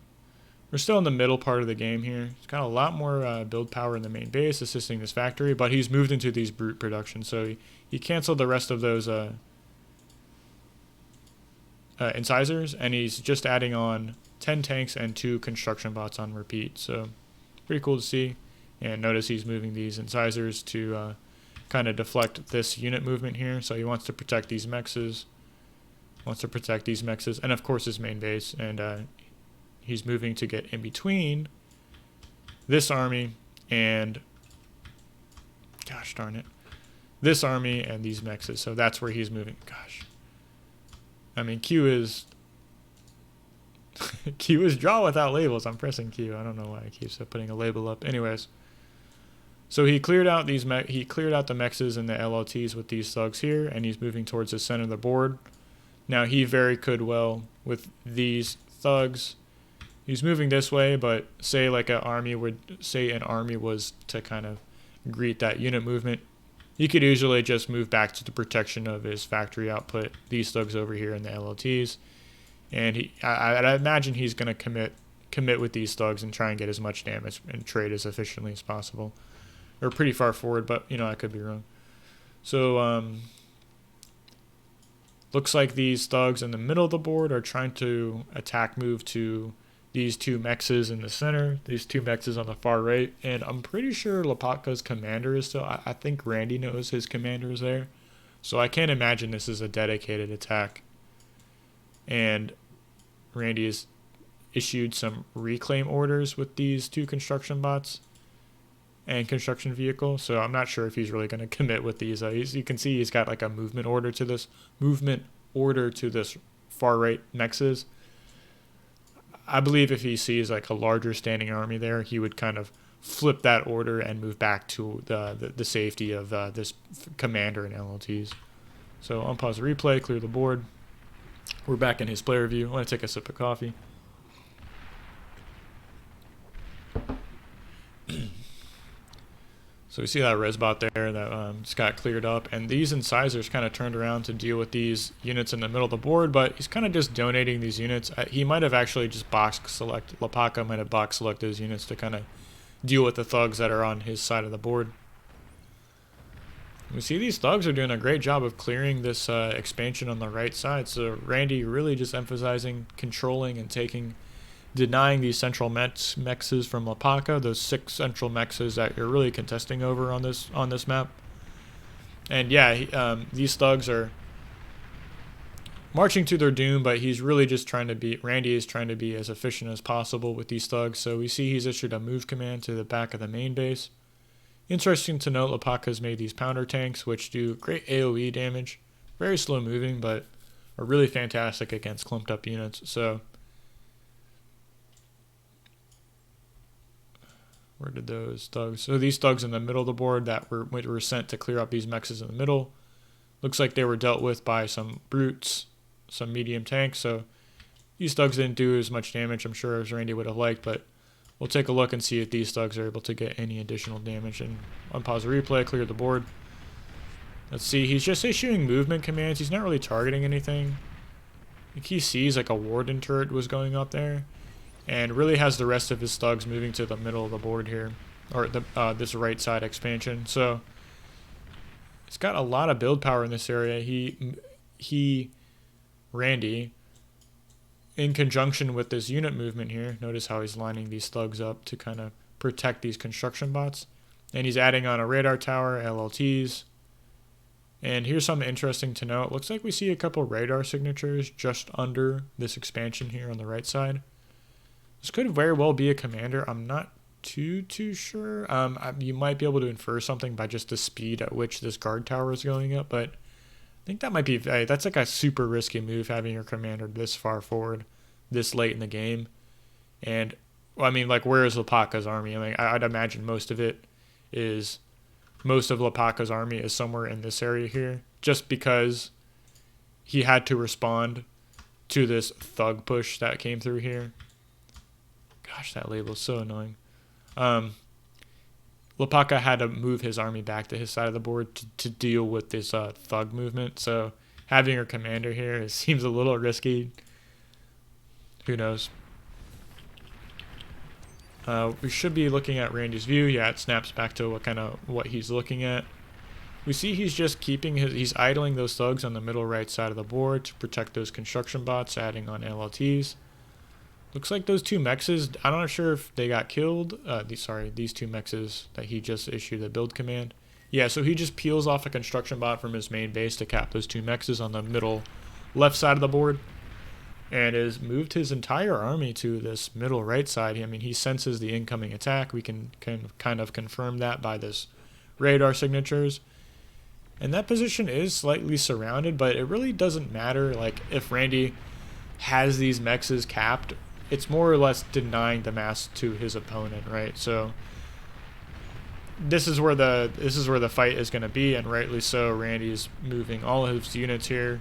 still in the middle part of the game here. He's got a lot more build power in the main base, assisting this factory, but he's moved into these brute production, so he canceled the rest of those incisors, and he's just adding on 10 tanks and 2 construction bots on repeat. So pretty cool to see. And notice he's moving these incisors to kind of deflect this unit movement here. So he wants to protect these mexes, and of course his main base. And he's moving to get in between this army and, gosh darn it, this army and these mexes. So that's where he's moving. Gosh, I mean, Q is draw without labels. I'm pressing Q. I don't know why it keeps putting a label up. Anyways, so he cleared out the mexes and the LLTs with these thugs here, and he's moving towards the center of the board. Now he very could well with these thugs. He's moving this way, but say an army was to kind of greet that unit movement, he could usually just move back to the protection of his factory output. These thugs over here in the LLTs. And I imagine he's going to commit with these thugs and try and get as much damage and trade as efficiently as possible. Or pretty far forward, but, I could be wrong. So, looks like these thugs in the middle of the board are trying to attack move to these 2 mexes in the center, these 2 mexes on the far right. And I'm pretty sure Lapaka's commander is still, I think Randy knows his commander is there. So I can't imagine this is a dedicated attack. And Randy has issued some reclaim orders with these 2 construction bots and construction vehicle. So I'm not sure if he's really going to commit with these. You can see he's got like a movement order to this far right mexes. I believe if he sees like a larger standing army there, he would kind of flip that order and move back to the safety of this commander and LLTs. So I'll pause the replay, clear the board. We're back in his player view. I want to take a sip of coffee. So we see that res bot there that just got cleared up, and these incisors kind of turned around to deal with these units in the middle of the board, but he's kind of just donating these units. He might have actually just Lapaka might have box select those units to kind of deal with the thugs that are on his side of the board. We see these thugs are doing a great job of clearing this expansion on the right side. So Randy really just emphasizing controlling and denying these central mexes from Lapaka, those 6 central mexes that you're really contesting over on this map. And yeah, these thugs are marching to their doom, but he's really just Randy is trying to be as efficient as possible with these thugs. So we see he's issued a move command to the back of the main base. Interesting to note, Lapaka's made these pounder tanks, which do great AoE damage. Very slow moving, but are really fantastic against clumped up units. So, where did those thugs? So these thugs in the middle of the board that were sent to clear up these mexes in the middle. Looks like they were dealt with by some brutes, some medium tanks. So these thugs didn't do as much damage, I'm sure, as Randy would have liked, but we'll take a look and see if these thugs are able to get any additional damage. And unpause the replay, clear the board. Let's see, he's just issuing movement commands. He's not really targeting anything. I think he sees like a warden turret was going up there, and really has the rest of his thugs moving to the middle of the board here, or this right side expansion. So He's got a lot of build power in this area. Randy, in conjunction with this unit movement here, notice how he's lining these thugs up to kind of protect these construction bots. And he's adding on a radar tower, LLTs. And here's something interesting to note. It looks like we see a couple radar signatures just under this expansion here on the right side. This could very well be a commander. I'm not too sure. You might be able to infer something by just the speed at which this guard tower is going up, but I think that might be, that's like a super risky move, having your commander this far forward this late in the game. And well, I mean, like, where is Lapaka's army? I mean, I'd imagine most of Lapaka's army is somewhere in this area here, just because he had to respond to this thug push that came through here. Gosh, that label is so annoying. Lapaka had to move his army back to his side of the board to deal with this thug movement. So having your commander here, it seems a little risky. Who knows? We should be looking at Randy's view. Yeah, it snaps back to what he's looking at. We see he's just he's idling those thugs on the middle right side of the board to protect those construction bots, adding on LLTs. Looks like those two mexes, I'm not sure if they got killed. These two mexes that he just issued a build command. Yeah, so he just peels off a construction bot from his main base to cap those two mexes on the middle left side of the board, and has moved his entire army to this middle right side. I mean, he senses the incoming attack. We can kind of confirm that by this radar signatures. And that position is slightly surrounded, but it really doesn't matter. Like, if Randy has these mexes capped, it's more or less denying the mass to his opponent, right? So this is where the fight is going to be, and rightly so. Randy's moving all of his units here,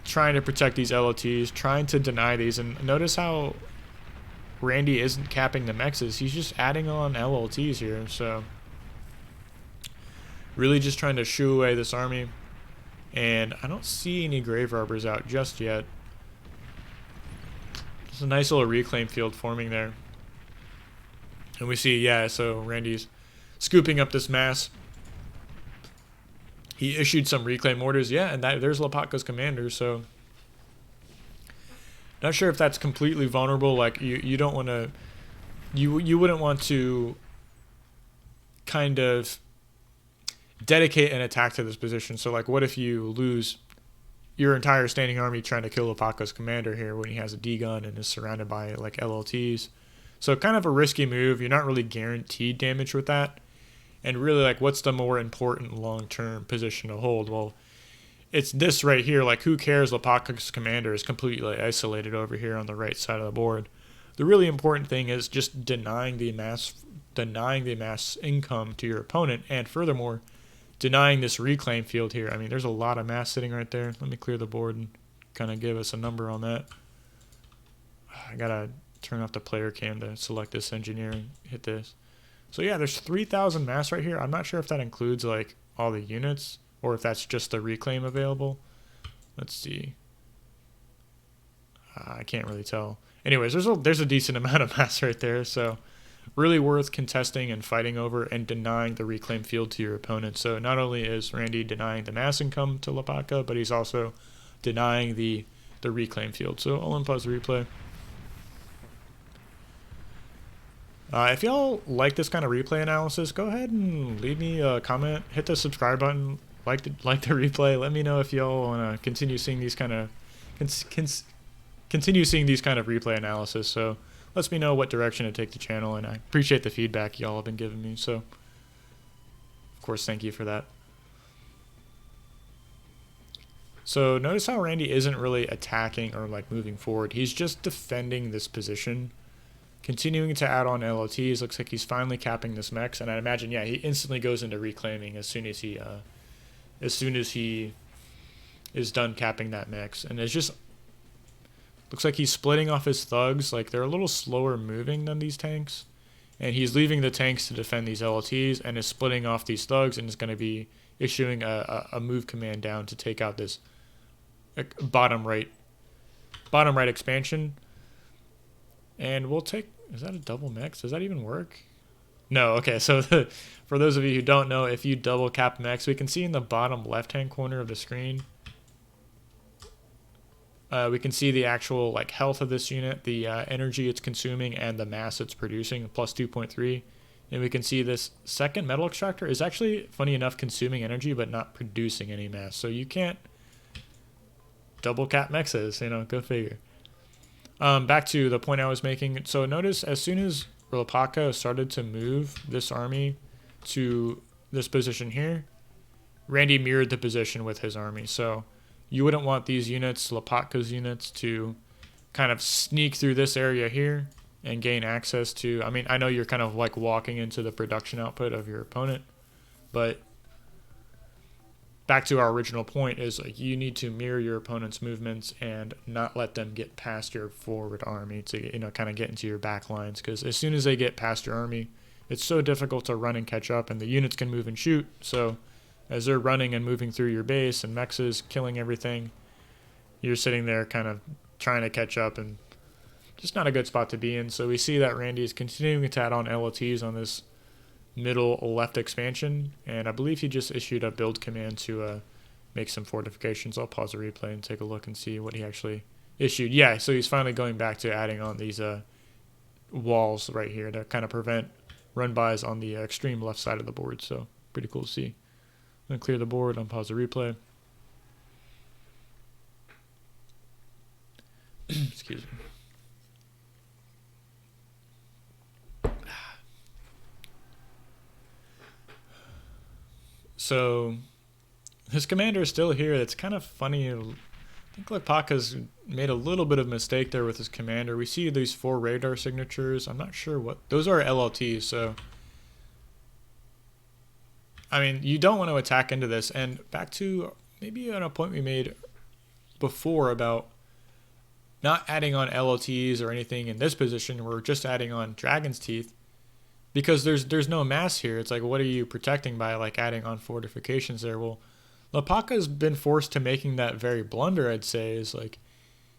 trying to protect these LOTs, trying to deny these. And notice how Randy isn't capping the mexes. He's just adding on LLTs here. So really just trying to shoo away this army. And I don't see any grave robbers out just yet. It's a nice little reclaim field forming there. And we see, yeah, so Randy's scooping up this mass. He issued some reclaim orders, yeah, and there's Lapaka's commander, so not sure if that's completely vulnerable. Like, you don't want to, you wouldn't want to kind of dedicate an attack to this position. So, like, what if you lose your entire standing army trying to kill Lapaka's commander here when he has a D-gun and is surrounded by, like, LLTs? So kind of a risky move. You're not really guaranteed damage with that. And really, like, what's the more important long-term position to hold? Well, it's this right here. Like, who cares? Lapaka's commander is completely isolated over here on the right side of the board. The really important thing is just denying the mass income to your opponent, and furthermore, denying this reclaim field here. I mean, there's a lot of mass sitting right there. Let me clear the board and kind of give us a number on that. I gotta turn off the player cam to select this engineer and hit this. So yeah, there's 3,000 mass right here. I'm not sure if that includes, like, all the units or if that's just the reclaim available. Let's see. I can't really tell. Anyways, there's a decent amount of mass right there. So really worth contesting and fighting over and denying the reclaim field to your opponent. So not only is Randy denying the mass income to Lapaka, but he's also denying the reclaim field. So I'll unpause the replay. If y'all like this kind of replay analysis, go ahead and leave me a comment, hit the subscribe button, like the replay. Let me know if y'all want to continue seeing these kind of replay analysis. So lets me know what direction to take the channel, and I appreciate the feedback y'all have been giving me. So of course, thank you for that. So notice how Randy isn't really attacking or, like, moving forward. He's just defending this position, continuing to add on LOTs. Looks like he's finally capping this mex, and I imagine, yeah, he instantly goes into reclaiming as soon as he is done capping that mex. And it's just looks like he's splitting off his thugs. Like, they're a little slower moving than these tanks, and he's leaving the tanks to defend these LOTs and is splitting off these thugs, and is going to be issuing a move command down to take out this bottom right expansion. And we'll take, is that a double mex? Does that even work? No, okay, so for those of you who don't know, if you double cap max, we can see in the bottom left-hand corner of the screen, we can see the actual like health of this unit, the energy it's consuming, and the mass it's producing, plus 2.3. And we can see this second metal extractor is actually, funny enough, consuming energy but not producing any mass. So you can't double cap mexes, go figure. Back to the point I was making. So notice as soon as Lopaka started to move this army to this position here, Randy mirrored the position with his army. So you wouldn't want these units, Lopatka's units, to kind of sneak through this area here and gain access to, I know you're kind of like walking into the production output of your opponent, but back to our original point is like you need to mirror your opponent's movements and not let them get past your forward army to, kind of get into your back lines, because as soon as they get past your army, it's so difficult to run and catch up, and the units can move and shoot. So as they're running and moving through your base and mexes killing everything, you're sitting there kind of trying to catch up, and just not a good spot to be in. So we see that Randy is continuing to add on LOTs on this middle left expansion, and I believe he just issued a build command to make some fortifications. I'll pause the replay and take a look and see what he actually issued. Yeah, so he's finally going back to adding on these walls right here to kind of prevent run-bys on the extreme left side of the board. So pretty cool to see. I'm going to clear the board, unpause the replay. Excuse me. So his commander is still here. It's kind of funny. I think Lopaka's made a little bit of mistake there with his commander. We see these 4 radar signatures. I'm not sure what those are. LLTs. So you don't want to attack into this. And back to maybe on a point we made before about not adding on LLTs or anything in this position. We're just adding on Dragon's Teeth. Because there's no mass here. It's like, what are you protecting by like adding on fortifications there? Well, Lopaka's been forced to making that very blunder, I'd say, is like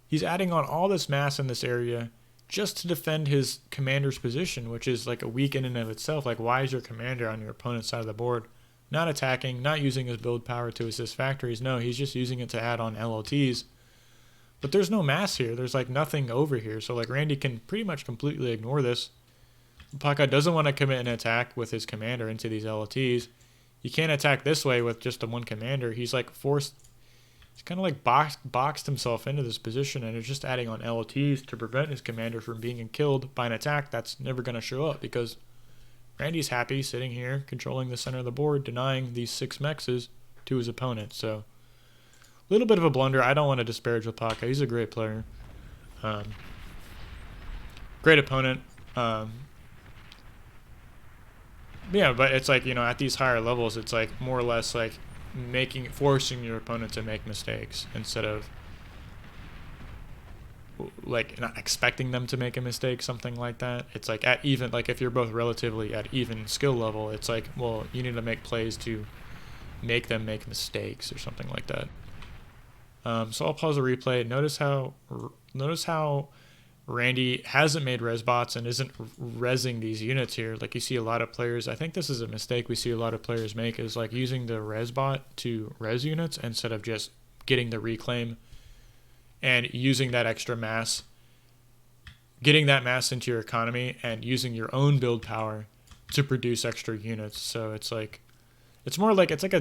he's adding on all this mass in this area just to defend his commander's position, which is like a weak in and of itself. Like, why is your commander on your opponent's side of the board? Not attacking, not using his build power to assist factories. No, he's just using it to add on LLTs. But there's no mass here. There's like nothing over here. So like Randy can pretty much completely ignore this. Lopaka doesn't want to commit an attack with his commander into these LLTs. He can't attack this way with just the one commander. He's like forced, he's kind of like boxed himself into this position, and is just adding on LLTs to prevent his commander from being killed by an attack that's never going to show up, because Randy's happy sitting here controlling the center of the board, denying these 6 mexes to his opponent. So a little bit of a blunder. I don't want to disparage Lopaka. He's a great player. Great opponent. Yeah, but it's like, at these higher levels, it's like more or less like forcing your opponent to make mistakes instead of like not expecting them to make a mistake, something like that. It's like at even, like if you're both relatively at even skill level, it's like, well, you need to make plays to make them make mistakes or something like that. So I'll pause the replay. Notice how Randy hasn't made res bots and isn't resing these units here. Like you see a lot of players, I think this is a mistake we see a lot of players make, is like using the res bot to res units instead of just getting the reclaim and using that extra mass, getting that mass into your economy and using your own build power to produce extra units. So it's like, it's more like, it's like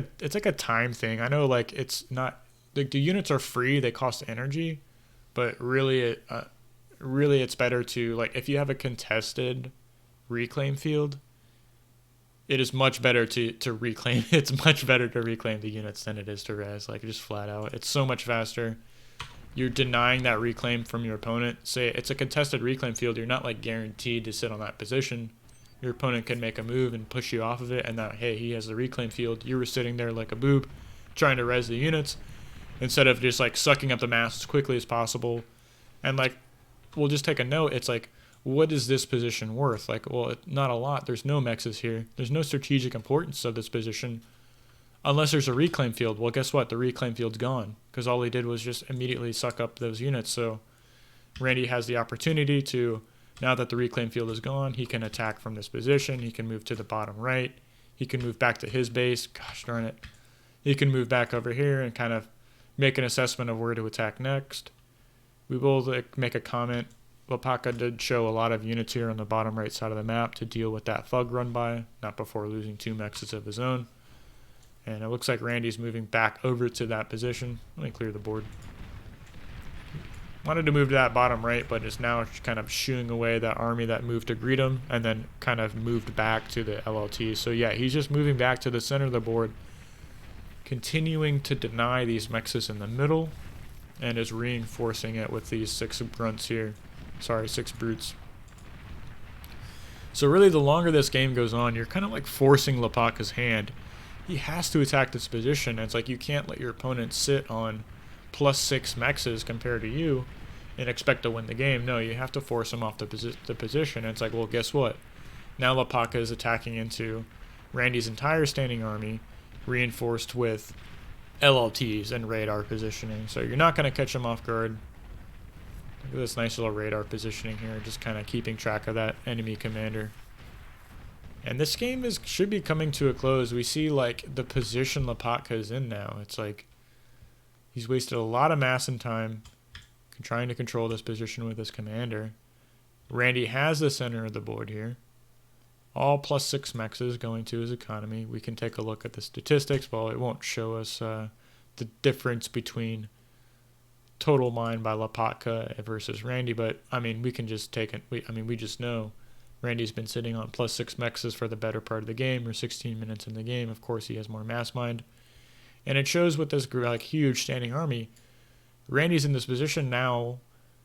a time thing. I know like it's not, like the units are free, they cost energy, but really it's better to, like, if you have a contested reclaim field, it is much better to reclaim. It's much better to reclaim the units than it is to res, like just flat out. It's so much faster. You're denying that reclaim from your opponent. Say it's a contested reclaim field, you're not like guaranteed to sit on that position. Your opponent can make a move and push you off of it, and that, hey, he has the reclaim field. You were sitting there like a boob trying to res the units instead of just like sucking up the mass as quickly as possible. And like, we'll just take a note. It's like, what is this position worth? Like, well, not a lot. There's no mexes here. There's no strategic importance of this position unless there's a reclaim field. Well, guess what? The reclaim field's gone because all he did was just immediately suck up those units. So Randy has the opportunity to Now that the reclaim field is gone, he can attack from this position. He can move to the bottom right. He can move back to his base. Gosh darn it. He can move back over here and kind of make an assessment of where to attack next. We will make a comment. Lopaka did show a lot of units here on the bottom right side of the map to deal with that thug run by, not before losing 2 mexes of his own. And it looks like Randy's moving back over to that position. Let me clear the board. Wanted to move to that bottom right, but is now kind of shooing away that army that moved to greet him and then kind of moved back to the LLT. So yeah, he's just moving back to the center of the board, continuing to deny these mexes in the middle, and is reinforcing it with these 6 grunts here. Sorry, 6 brutes. So really, the longer this game goes on, you're kind of like forcing Lopaka's hand. He has to attack this position. And it's like you can't let your opponent sit on +6 mexes compared to you and expect to win the game. No, you have to force him off the position. And it's like, well, guess what? Now Lopaka is attacking into Randy's entire standing army, reinforced with LLTs and radar positioning. So you're not going to catch him off guard. Look at this nice little radar positioning here, just kind of keeping track of that enemy commander. And this game should be coming to a close. We see like the position Lopaka is in now. It's like he's wasted a lot of mass and time trying to control this position with his commander. Randy has the center of the board here. All +6 mexes going to his economy. We can take a look at the statistics. Well, it won't show us the difference between total mine by Lopaka versus Randy, but I mean, we can just take it. We just know Randy's been sitting on +6 mexes for the better part of the game, or 16 minutes in the game. Of course, he has more mass mined, and it shows with this like huge standing army. Randy's in this position now.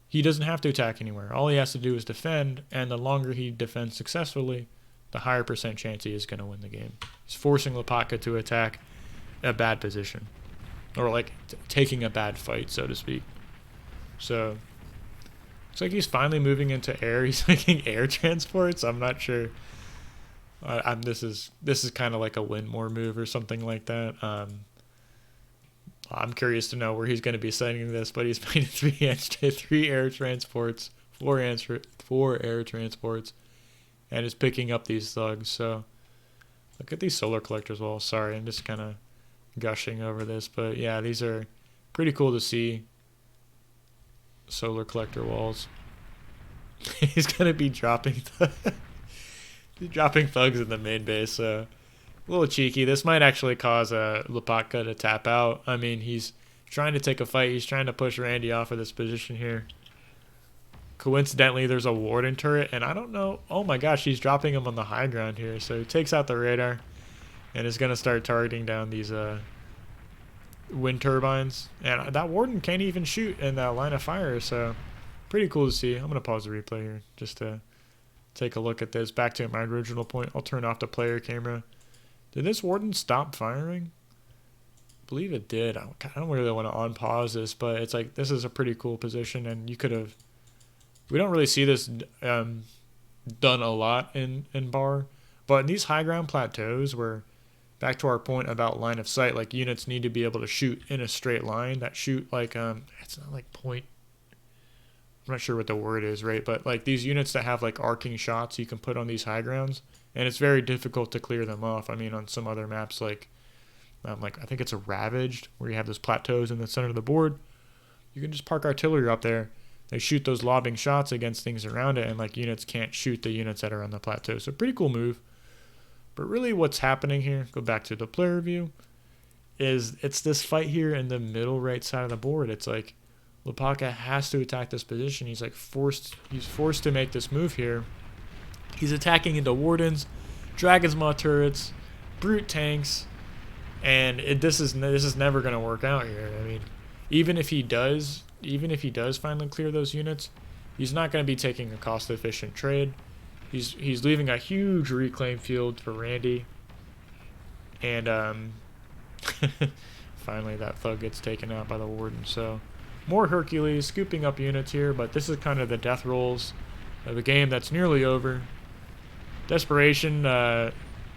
He doesn't have to attack anywhere. All he has to do is defend, and the longer he defends successfully, the higher % chance he is going to win the game. He's forcing Lopaka to attack a bad position, or like taking a bad fight, so to speak. So it's like he's finally moving into air. He's making air transports. I'm not sure. This is kind of like a win more move or something like that. I'm curious to know where he's going to be sending this, but he's made 3 air transports, 4 air transports, and is picking up these thugs. So look at these solar collectors walls. Sorry, I'm just kind of gushing over this, but yeah, these are pretty cool to see. Solar collector walls. He's going to be dropping thugs in the main base, so a little cheeky. This might actually cause Lopaka to tap out. I mean, he's trying to take a fight. He's trying to push Randy off of this position here. Coincidentally, there's a warden turret, and I don't know. Oh my gosh, he's dropping him on the high ground here. So he takes out the radar and is going to start targeting down these wind turbines. And that warden can't even shoot in that line of fire, so pretty cool to see. I'm going to pause the replay here just to take a look at this. Back to my original point. I'll turn off the player camera. Did this warden stop firing? I believe it did. I don't really want to unpause this, but it's like this is a pretty cool position, and you could have. We don't really see this done a lot in bar, but in these high ground plateaus, where back to our point about line of sight, like units need to be able to shoot in a straight line. That shoot like it's not like point. I'm not sure what the word is, right? But like these units that have like arcing shots you can put on these high grounds, and it's very difficult to clear them off. I mean, on some other maps like I think it's a Ravaged, where you have those plateaus in the center of the board, you can just park artillery up there. They shoot those lobbing shots against things around it, and like units can't shoot the units that are on the plateau. So pretty cool move. But really what's happening here, go back to the player view, is it's this fight here in the middle right side of the board. It's like Lopaka has to attack this position. He's forced to make this move here. He's attacking into wardens, Dragon's Maw turrets, brute tanks, and this is never going to work out here. I mean, even if he does finally clear those units, he's not going to be taking a cost-efficient trade. He's leaving a huge reclaim field for Randy, and finally that thug gets taken out by the warden. So more Hercules scooping up units here, but this is kind of the death rolls of a game that's nearly over. Desperation,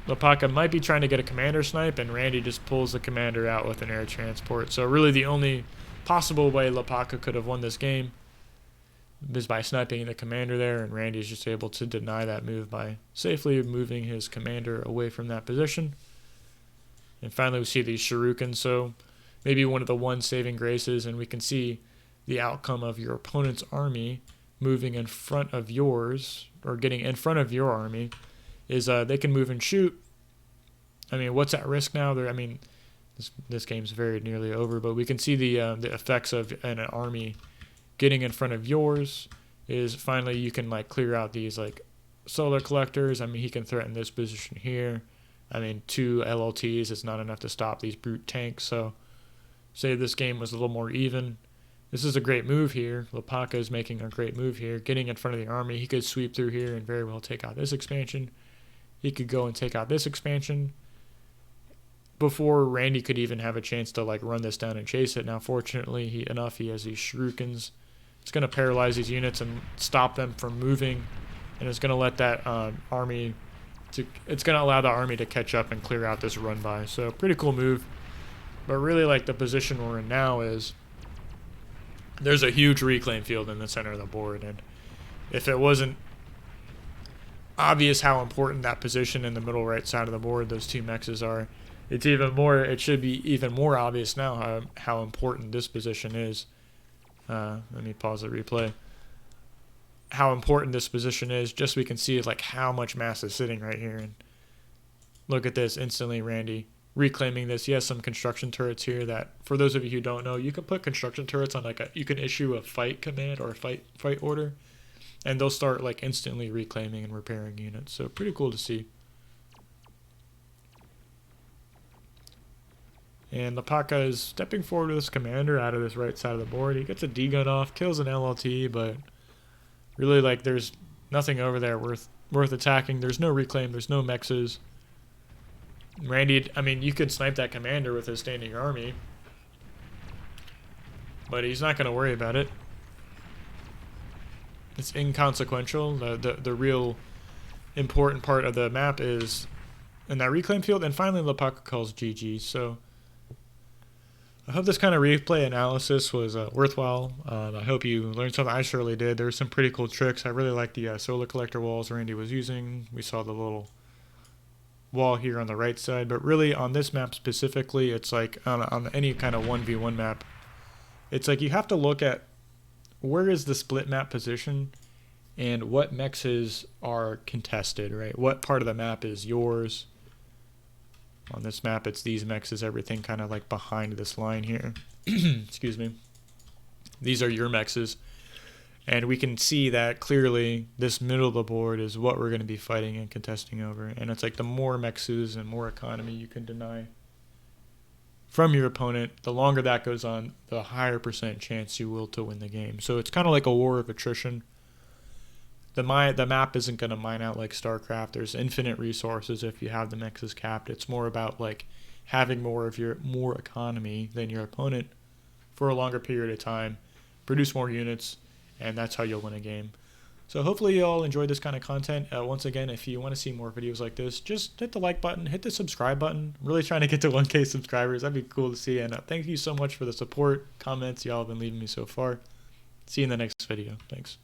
Lopaka might be trying to get a commander snipe, and Randy just pulls the commander out with an air transport. So really the only possible way Lopaka could have won this game is by sniping the commander there, and Randy's just able to deny that move by safely moving his commander away from that position. And finally we see these shurikens, so maybe one of the one saving graces, and we can see the outcome of your opponent's army moving in front of yours, or getting in front of your army, is they can move and shoot. I mean, what's at risk now? This game's very nearly over, but we can see the effects of an army getting in front of yours is finally you can like clear out these like solar collectors. I mean, he can threaten this position here. I mean, 2 LLTs is not enough to stop these brute tanks. So say this game was a little more even. This is a great move here. Lepaka is making a great move here, getting in front of the army. He could sweep through here and very well take out this expansion. He could go and take out this expansion before Randy could even have a chance to like run this down and chase it. Now, fortunately, he has these shurikens. It's going to paralyze these units and stop them from moving, and it's going to let that army it's going to allow the army to catch up and clear out this run by. So pretty cool move. But really, like, the position we're in now is there's a huge reclaim field in the center of the board, and if it wasn't obvious how important that position in the middle right side of the board, those 2 mexes are, it should be even more obvious now how important this position is. Let me pause the replay. How important this position is, just so we can see like how much mass is sitting right here. And look at this, instantly Randy reclaiming this. He has some construction turrets here that, for those of you who don't know, you can put construction turrets on you can issue a fight command or a fight order, and they'll start like instantly reclaiming and repairing units. So pretty cool to see. And Lepaka is stepping forward with his commander out of this right side of the board. He gets a D-gun off, kills an LLT, but really, like, there's nothing over there worth attacking. There's no reclaim. There's no mexes. Randy, I mean, you could snipe that commander with his standing army, but he's not going to worry about it. It's inconsequential. The real important part of the map is in that reclaim field. And finally, Lepaka calls GG. So I hope this kind of replay analysis was worthwhile. I hope you learned something. I surely did. There's some pretty cool tricks. I really like the solar collector walls Randy was using. We saw the little wall here on the right side. But really, on this map specifically, it's like on any kind of 1v1 map, it's like you have to look at where is the split map position and what mexes are contested, right? What part of the map is yours? On this map, it's these mexes, everything kind of like behind this line here. Excuse me. These are your mexes. And we can see that clearly this middle of the board is what we're going to be fighting and contesting over. And it's like the more mexes and more economy you can deny from your opponent, the longer that goes on, the higher % chance you will to win the game. So it's kind of like a war of attrition. The map isn't going to mine out like StarCraft. There's infinite resources if you have the mexes capped. It's more about like having more economy than your opponent for a longer period of time, produce more units, and that's how you'll win a game. So hopefully you all enjoyed this kind of content. Once again, if you want to see more videos like this, just hit the like button, hit the subscribe button. I'm really trying to get to 1K subscribers. That'd be cool to see. And thank you so much for the support, comments y'all have been leaving me so far. See you in the next video. Thanks.